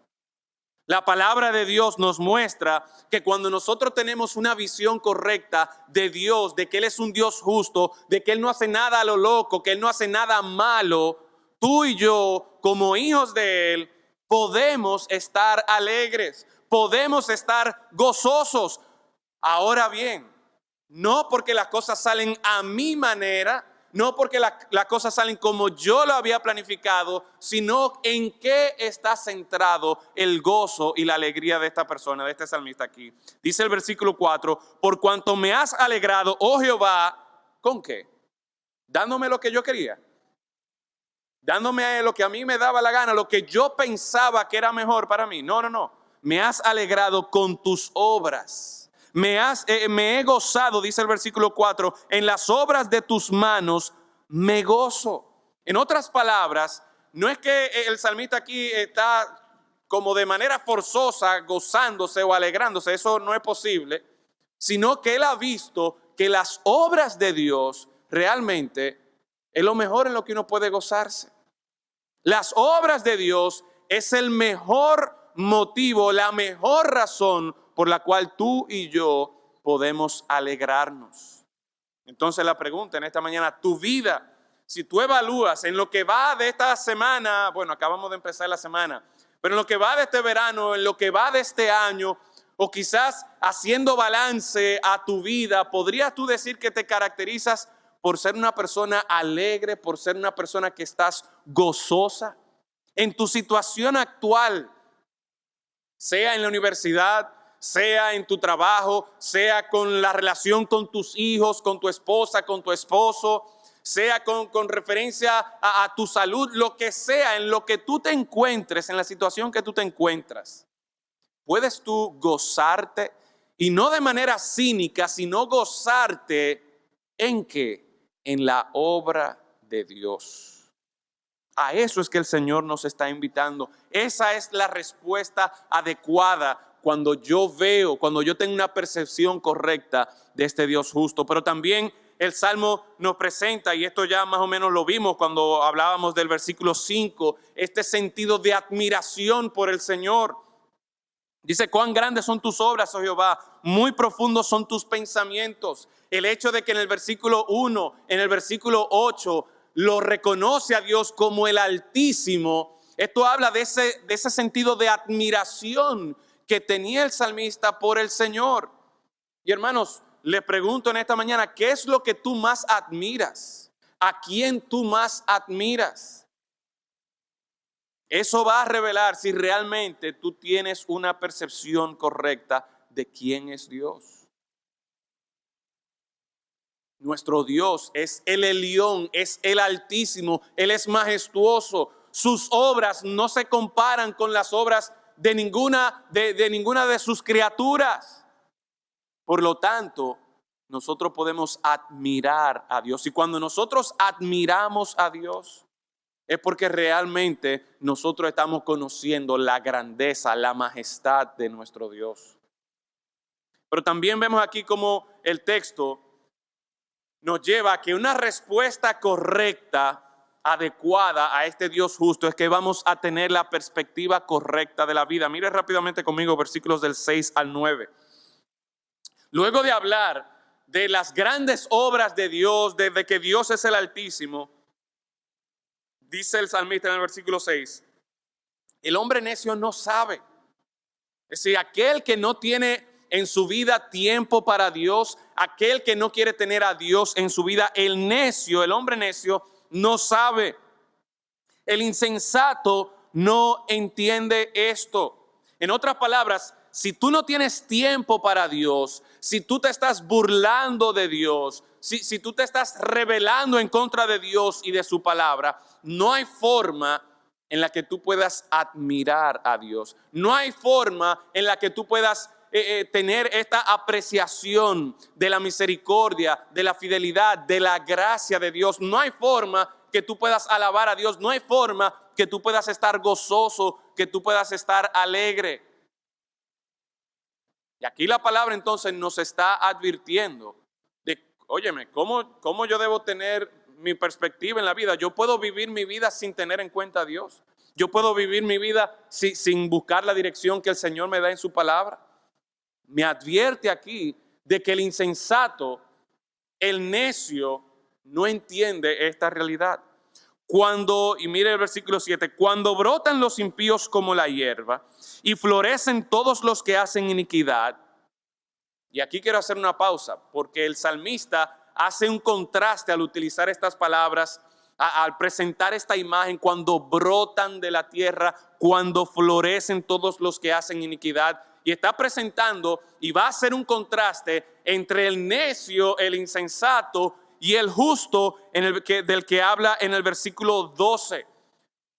Speaker 1: La palabra de Dios nos muestra que cuando nosotros tenemos una visión correcta de Dios, de que Él es un Dios justo, de que Él no hace nada a lo loco, que Él no hace nada malo, tú y yo, como hijos de Él, podemos estar alegres, podemos estar gozosos. Ahora bien, no porque las cosas salen a mi manera, no porque las cosas salen como yo lo había planificado, sino en qué está centrado el gozo y la alegría de esta persona, de este salmista aquí. Dice el versículo 4, por cuanto me has alegrado, oh Jehová, ¿con qué? Dándome lo que yo quería, dándome lo que a mí me daba la gana, lo que yo pensaba que era mejor para mí. No, me has alegrado con tus obras. Me he gozado, dice el versículo 4, en las obras de tus manos me gozo. En otras palabras, no es que el salmista aquí está como de manera forzosa gozándose o alegrándose, eso no es posible, sino que él ha visto que las obras de Dios realmente es lo mejor en lo que uno puede gozarse. Las obras de Dios es el mejor motivo, la mejor razón por la cual tú y yo podemos alegrarnos. Entonces la pregunta en esta mañana, tu vida, si tú evalúas en lo que va de esta semana, bueno, acabamos de empezar la semana, pero en lo que va de este verano, en lo que va de este año, o quizás haciendo balance a tu vida, ¿podrías tú decir que te caracterizas por ser una persona alegre, por ser una persona que estás gozosa? En tu situación actual, sea en la universidad, sea en tu trabajo, sea con la relación con tus hijos, con tu esposa, con tu esposo, sea con referencia a tu salud, lo que sea, en lo que tú te encuentres, en la situación que tú te encuentras, puedes tú gozarte, y no de manera cínica, sino gozarte ¿en qué? En la obra de Dios. A eso es que el Señor nos está invitando. Esa es la respuesta adecuada cuando yo veo, cuando yo tengo una percepción correcta de este Dios justo. Pero también el Salmo nos presenta, y esto ya más o menos lo vimos cuando hablábamos del versículo 5, este sentido de admiración por el Señor. Dice: cuán grandes son tus obras, oh Jehová, muy profundos son tus pensamientos. El hecho de que en el versículo 1, en el versículo 8, lo reconoce a Dios como el Altísimo. Esto habla de ese sentido de admiración que tenía el salmista por el Señor. Y hermanos, le pregunto en esta mañana, ¿qué es lo que tú más admiras? ¿A quién tú más admiras? Eso va a revelar si realmente tú tienes una percepción correcta de quién es Dios. Nuestro Dios es el Elión, es el Altísimo, Él es majestuoso. Sus obras no se comparan con las obras de ninguna de sus criaturas. Por lo tanto, nosotros podemos admirar a Dios. Y cuando nosotros admiramos a Dios, es porque realmente nosotros estamos conociendo la grandeza, la majestad de nuestro Dios. Pero también vemos aquí como el texto nos lleva a que una respuesta correcta, adecuada a este Dios justo, es que vamos a tener la perspectiva correcta de la vida. Mire rápidamente conmigo versículos del 6 al 9. Luego de hablar de las grandes obras de Dios, de que Dios es el Altísimo, dice el salmista en el versículo 6, el hombre necio no sabe. Es decir, aquel que no tiene en su vida tiempo para Dios, aquel que no quiere tener a Dios en su vida, el necio, el hombre necio, no sabe. El insensato no entiende esto. En otras palabras, si tú no tienes tiempo para Dios, si tú te estás burlando de Dios, si tú te estás rebelando en contra de Dios y de su palabra, no hay forma en la que tú puedas admirar a Dios. No hay forma en la que tú puedas tener esta apreciación de la misericordia, de la fidelidad, de la gracia de Dios. No hay forma que tú puedas alabar a Dios. No hay forma que tú puedas estar gozoso, que tú puedas estar alegre. Y aquí la palabra entonces nos está advirtiendo de, óyeme, ¿cómo yo debo tener mi perspectiva en la vida? Yo puedo vivir mi vida sin tener en cuenta a Dios. Yo puedo vivir mi vida sin buscar la dirección que el Señor me da en su palabra. Me advierte aquí de que el insensato, el necio, no entiende esta realidad. Y mire el versículo 7, cuando brotan los impíos como la hierba y florecen todos los que hacen iniquidad. Y aquí quiero hacer una pausa, porque el salmista hace un contraste al utilizar estas palabras, al presentar esta imagen, cuando brotan de la tierra, cuando florecen todos los que hacen iniquidad. Y está presentando y va a hacer un contraste entre el necio, el insensato y el justo del que habla en el versículo 12.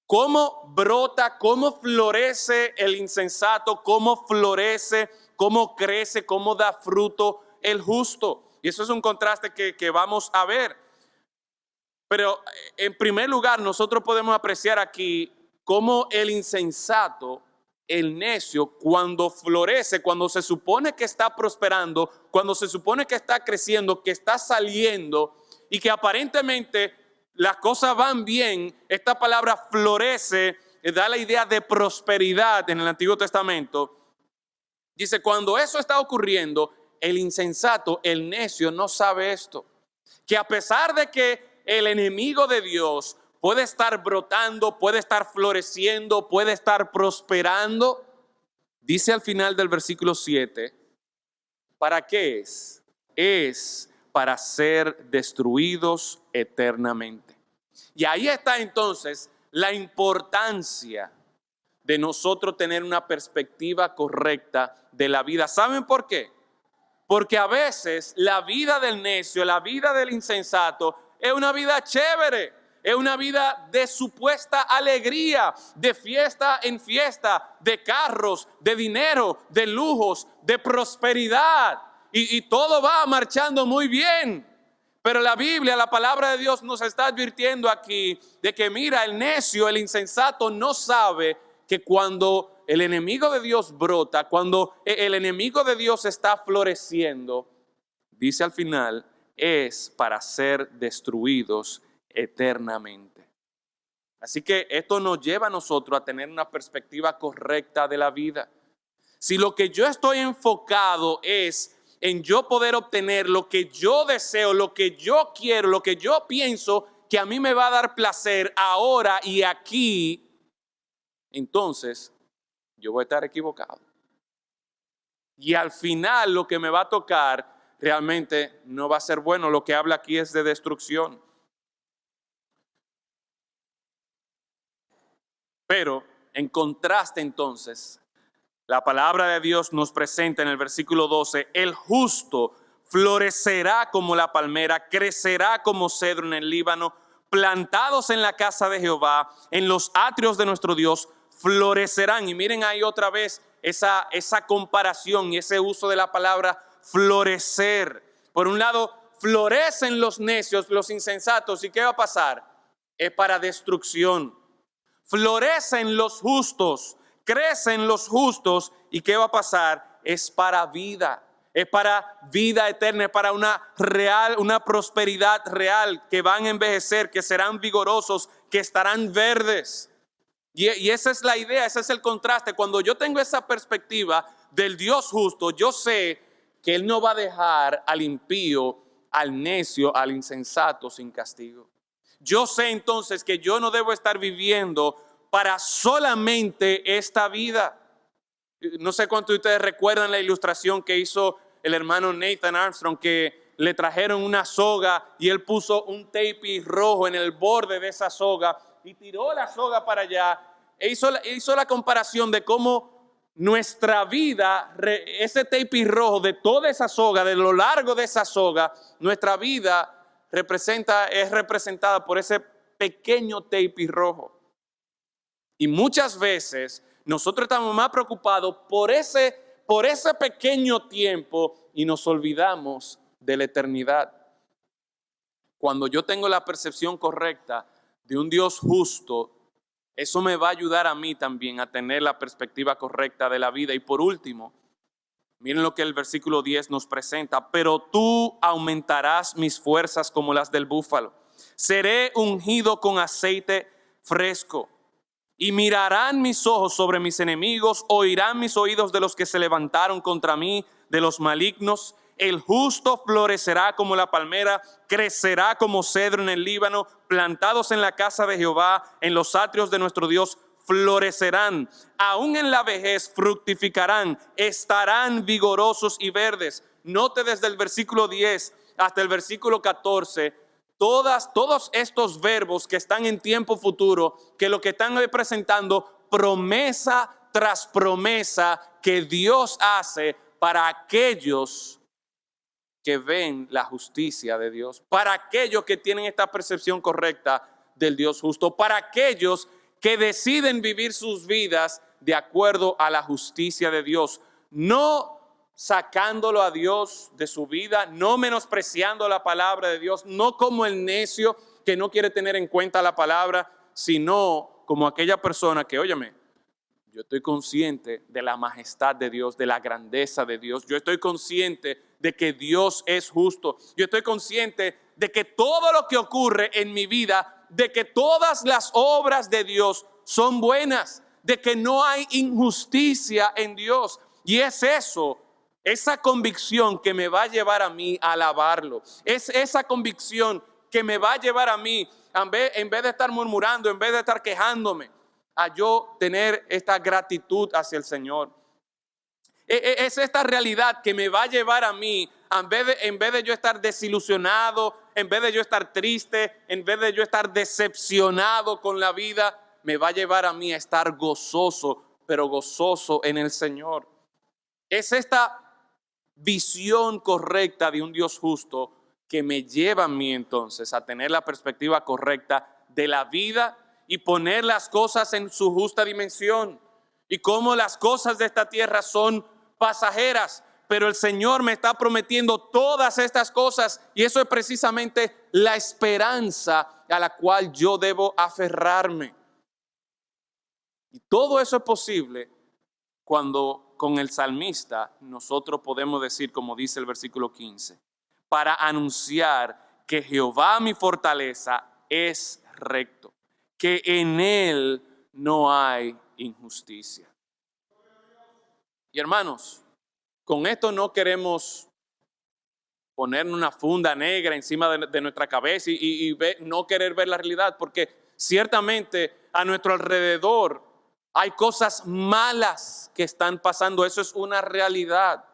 Speaker 1: Cómo brota, cómo florece el insensato, cómo florece, cómo crece, cómo da fruto el justo. Y eso es un contraste que vamos a ver. Pero en primer lugar, nosotros podemos apreciar aquí cómo el insensato, el necio, cuando florece, cuando se supone que está prosperando, cuando se supone que está creciendo, que está saliendo y que aparentemente las cosas van bien, esta palabra florece, da la idea de prosperidad en el Antiguo Testamento. Dice, cuando eso está ocurriendo, el insensato, el necio, no sabe esto. Que a pesar de que el enemigo de Dios puede estar brotando, puede estar floreciendo, puede estar prosperando, dice al final del versículo 7, ¿para qué es? Es para ser destruidos eternamente. Y ahí está entonces la importancia de nosotros tener una perspectiva correcta de la vida. ¿Saben por qué? Porque a veces la vida del necio, la vida del insensato es una vida chévere, es una vida de supuesta alegría, de fiesta en fiesta, de carros, de dinero, de lujos, de prosperidad. Y todo va marchando muy bien. Pero la Biblia, la palabra de Dios nos está advirtiendo aquí de que mira, el necio, el insensato no sabe que cuando el enemigo de Dios brota, cuando el enemigo de Dios está floreciendo, dice al final, es para ser destruidos eternamente. Así que esto nos lleva a nosotros a tener una perspectiva correcta de la vida. Si lo que yo estoy enfocado es en yo poder obtener lo que yo deseo, lo que yo quiero, lo que yo pienso que a mí me va a dar placer ahora y aquí, entonces yo voy a estar equivocado. Y al final lo que me va a tocar realmente no va a ser bueno. Lo que habla aquí es de destrucción. Pero en contraste entonces, la palabra de Dios nos presenta en el versículo 12, el justo florecerá como la palmera, crecerá como cedro en el Líbano, plantados en la casa de Jehová, en los atrios de nuestro Dios, florecerán. Y miren ahí otra vez esa comparación y ese uso de la palabra florecer. Por un lado, florecen los necios, los insensatos. ¿Y qué va a pasar? Es para destrucción. Florecen los justos, crecen los justos. ¿Y qué va a pasar? Es para vida. Es para vida eterna, es para una prosperidad real, que van a envejecer, que serán vigorosos, que estarán verdes. Y esa es la idea, ese es el contraste. Cuando yo tengo esa perspectiva del Dios justo, yo sé que Él no va a dejar al impío, al necio, al insensato sin castigo. Yo sé entonces que yo no debo estar viviendo para solamente esta vida. No sé cuántos de ustedes recuerdan la ilustración que hizo el hermano Nathan Armstrong, que le trajeron una soga y él puso un tape rojo en el borde de esa soga y tiró la soga para allá. E hizo la comparación de cómo nuestra vida, ese tape rojo de toda esa soga, de lo largo de esa soga, nuestra vida es representada por ese pequeño tape rojo. Y muchas veces nosotros estamos más preocupados por ese pequeño tiempo y nos olvidamos de la eternidad. Cuando yo tengo la percepción correcta de un Dios justo, eso me va a ayudar a mí también a tener la perspectiva correcta de la vida. Y por último, miren lo que el versículo 10 nos presenta. Pero tú aumentarás mis fuerzas como las del búfalo. Seré ungido con aceite fresco. Y mirarán mis ojos sobre mis enemigos, oirán mis oídos de los que se levantaron contra mí, de los malignos. El justo florecerá como la palmera, crecerá como cedro en el Líbano, plantados en la casa de Jehová, en los atrios de nuestro Dios, florecerán. Aún en la vejez fructificarán, estarán vigorosos y verdes. Note desde el versículo 10 hasta el versículo 14, todos estos verbos que están en tiempo futuro, que lo que están representando promesa tras promesa que Dios hace para aquellos que ven la justicia de Dios, para aquellos que tienen esta percepción correcta del Dios justo, para aquellos que deciden vivir sus vidas de acuerdo a la justicia de Dios, no sacándolo a Dios de su vida, no menospreciando la palabra de Dios, no como el necio que no quiere tener en cuenta la palabra, sino como aquella persona que, óyeme, yo estoy consciente de la majestad de Dios, de la grandeza de Dios. Yo estoy consciente de que Dios es justo. Yo estoy consciente de que todo lo que ocurre en mi vida, de que todas las obras de Dios son buenas, de que no hay injusticia en Dios. Y es eso, esa convicción que me va a llevar a mí a alabarlo. Es esa convicción que me va a llevar a mí, en vez de estar murmurando, en vez de estar quejándome, a yo tener esta gratitud hacia el Señor. Es esta realidad que me va a llevar a mí, en vez de yo estar desilusionado, en vez de yo estar triste, en vez de yo estar decepcionado con la vida, me va a llevar a mí a estar gozoso, pero gozoso en el Señor. Es esta visión correcta de un Dios justo que me lleva a mí entonces a tener la perspectiva correcta de la vida y poner las cosas en su justa dimensión, y cómo las cosas de esta tierra son pasajeras, pero el Señor me está prometiendo todas estas cosas y eso es precisamente la esperanza a la cual yo debo aferrarme. Y todo eso es posible cuando con el salmista nosotros podemos decir, como dice el versículo 15, para anunciar que Jehová mi fortaleza es recto, que en él no hay injusticia. Y hermanos, con esto no queremos poner una funda negra encima de nuestra cabeza y no querer ver la realidad, porque ciertamente a nuestro alrededor hay cosas malas que están pasando, eso es una realidad.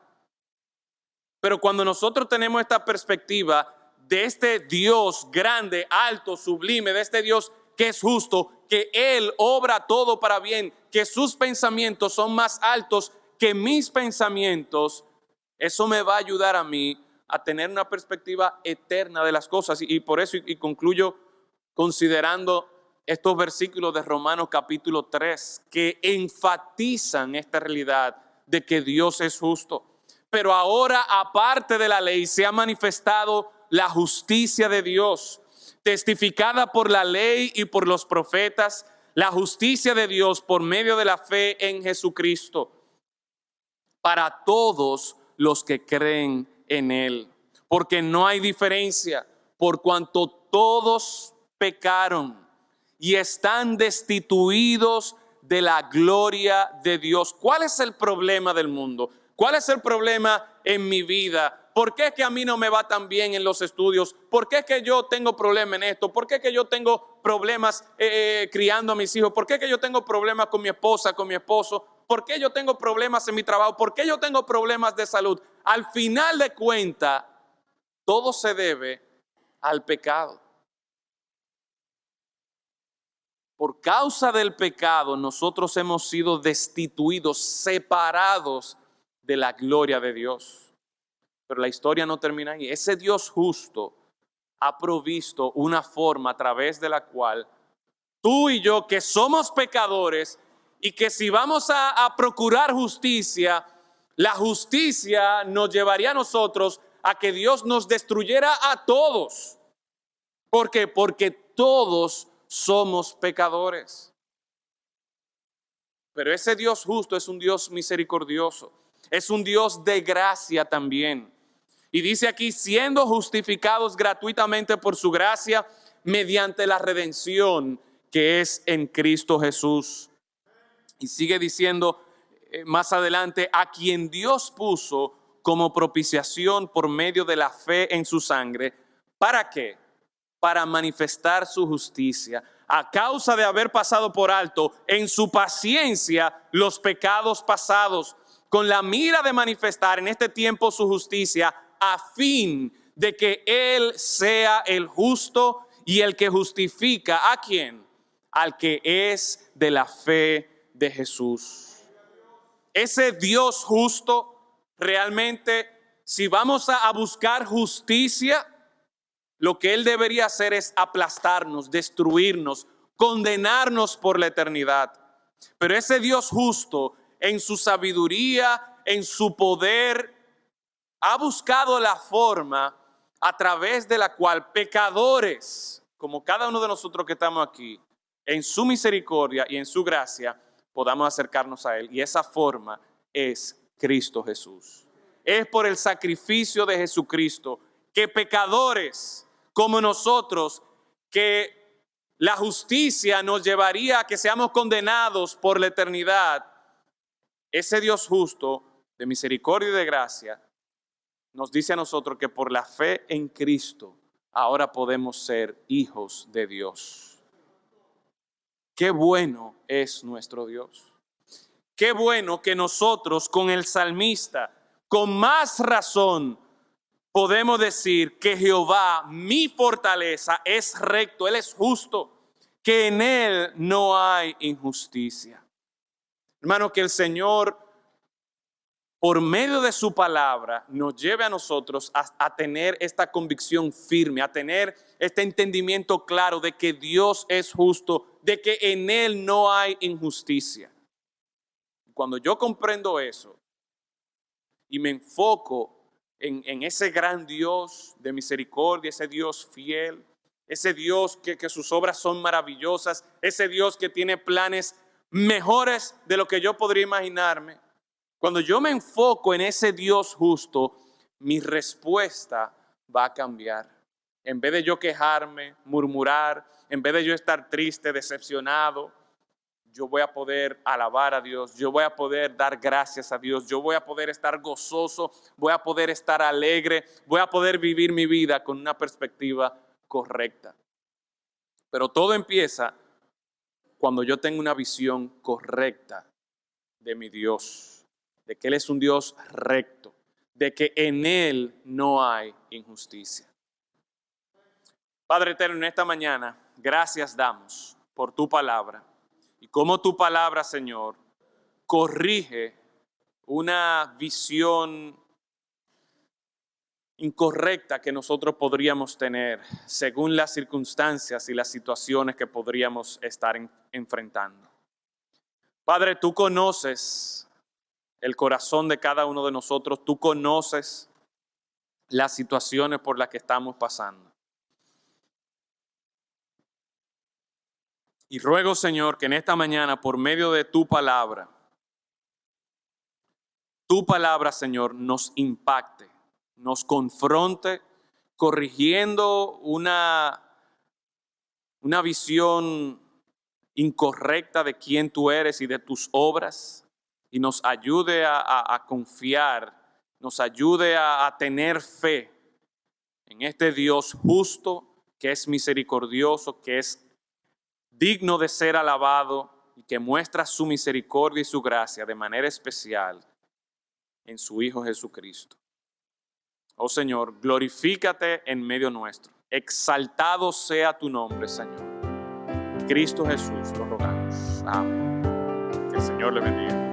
Speaker 1: Pero cuando nosotros tenemos esta perspectiva de este Dios grande, alto, sublime, de este Dios que es justo, que Él obra todo para bien, que sus pensamientos son más altos que mis pensamientos, eso me va a ayudar a mí a tener una perspectiva eterna de las cosas. Y por eso, y concluyo considerando estos versículos de Romanos capítulo 3, que enfatizan esta realidad de que Dios es justo. Pero ahora, aparte de la ley, se ha manifestado la justicia de Dios, testificada por la ley y por los profetas, la justicia de Dios por medio de la fe en Jesucristo, para todos los que creen en Él. Porque no hay diferencia, por cuanto todos pecaron y están destituidos de la gloria de Dios. ¿Cuál es el problema del mundo? ¿Cuál es el problema en mi vida? ¿Por qué es que a mí no me va tan bien en los estudios? ¿Por qué es que yo tengo problemas en esto? ¿Por qué es que yo tengo problemas criando a mis hijos? ¿Por qué es que yo tengo problemas con mi esposa, con mi esposo? ¿Por qué yo tengo problemas en mi trabajo? ¿Por qué yo tengo problemas de salud? Al final de cuentas, todo se debe al pecado. Por causa del pecado, nosotros hemos sido destituidos, separados de la gloria de Dios. Pero la historia no termina ahí. Ese Dios justo ha provisto una forma a través de la cual tú y yo, que somos pecadores y que si vamos a procurar justicia, la justicia nos llevaría a nosotros a que Dios nos destruyera a todos. ¿Por qué? Porque todos somos pecadores. Pero ese Dios justo es un Dios misericordioso. Es un Dios de gracia también. Y dice aquí, siendo justificados gratuitamente por su gracia, mediante la redención que es en Cristo Jesús. Y sigue diciendo más adelante, a quien Dios puso como propiciación por medio de la fe en su sangre. ¿Para qué? Para manifestar su justicia, a causa de haber pasado por alto en su paciencia los pecados pasados, con la mira de manifestar en este tiempo su justicia, a fin de que Él sea el justo y el que justifica, ¿a quién? Al que es de la fe de Jesús. Ese Dios justo, realmente, si vamos a buscar justicia, lo que Él debería hacer es aplastarnos, destruirnos, condenarnos por la eternidad. Pero ese Dios justo, en su sabiduría, en su poder, ha buscado la forma a través de la cual pecadores, como cada uno de nosotros que estamos aquí, en su misericordia y en su gracia, podamos acercarnos a Él. Y esa forma es Cristo Jesús. Es por el sacrificio de Jesucristo que pecadores como nosotros, que la justicia nos llevaría a que seamos condenados por la eternidad, ese Dios justo, de misericordia y de gracia, nos dice a nosotros que por la fe en Cristo, ahora podemos ser hijos de Dios. Qué bueno es nuestro Dios. Qué bueno que nosotros con el salmista, con más razón, podemos decir que Jehová, mi fortaleza, es recto, Él es justo, que en Él no hay injusticia. Hermano, que el Señor, por medio de su palabra, nos lleve a nosotros a tener esta convicción firme, a tener este entendimiento claro de que Dios es justo, de que en Él no hay injusticia. Cuando yo comprendo eso, y me enfoco en ese gran Dios de misericordia, ese Dios fiel, ese Dios que sus obras son maravillosas, ese Dios que tiene planes mejores de lo que yo podría imaginarme. Cuando yo me enfoco en ese Dios justo, mi respuesta va a cambiar. En vez de yo quejarme, murmurar, en vez de yo estar triste, decepcionado, yo voy a poder alabar a Dios, yo voy a poder dar gracias a Dios, yo voy a poder estar gozoso, voy a poder estar alegre, voy a poder vivir mi vida con una perspectiva correcta. Pero todo empieza cuando yo tengo una visión correcta de mi Dios, de que Él es un Dios recto, de que en Él no hay injusticia. Padre eterno, en esta mañana, gracias damos por tu palabra y cómo tu palabra, Señor, corrige una visión incorrecta que nosotros podríamos tener según las circunstancias y las situaciones que podríamos estar enfrentando. Padre, tú conoces el corazón de cada uno de nosotros, tú conoces las situaciones por las que estamos pasando. Y ruego, Señor, que en esta mañana, por medio de tu palabra, Señor, nos impacte, nos confronte, corrigiendo una visión incorrecta de quién tú eres y de tus obras, y nos ayude a confiar, nos ayude a tener fe en este Dios justo, que es misericordioso, que es digno de ser alabado y que muestra su misericordia y su gracia de manera especial en su Hijo Jesucristo. Oh Señor, glorifícate en medio nuestro. Exaltado sea tu nombre, Señor. Cristo Jesús, lo rogamos. Amén. Que el Señor le bendiga.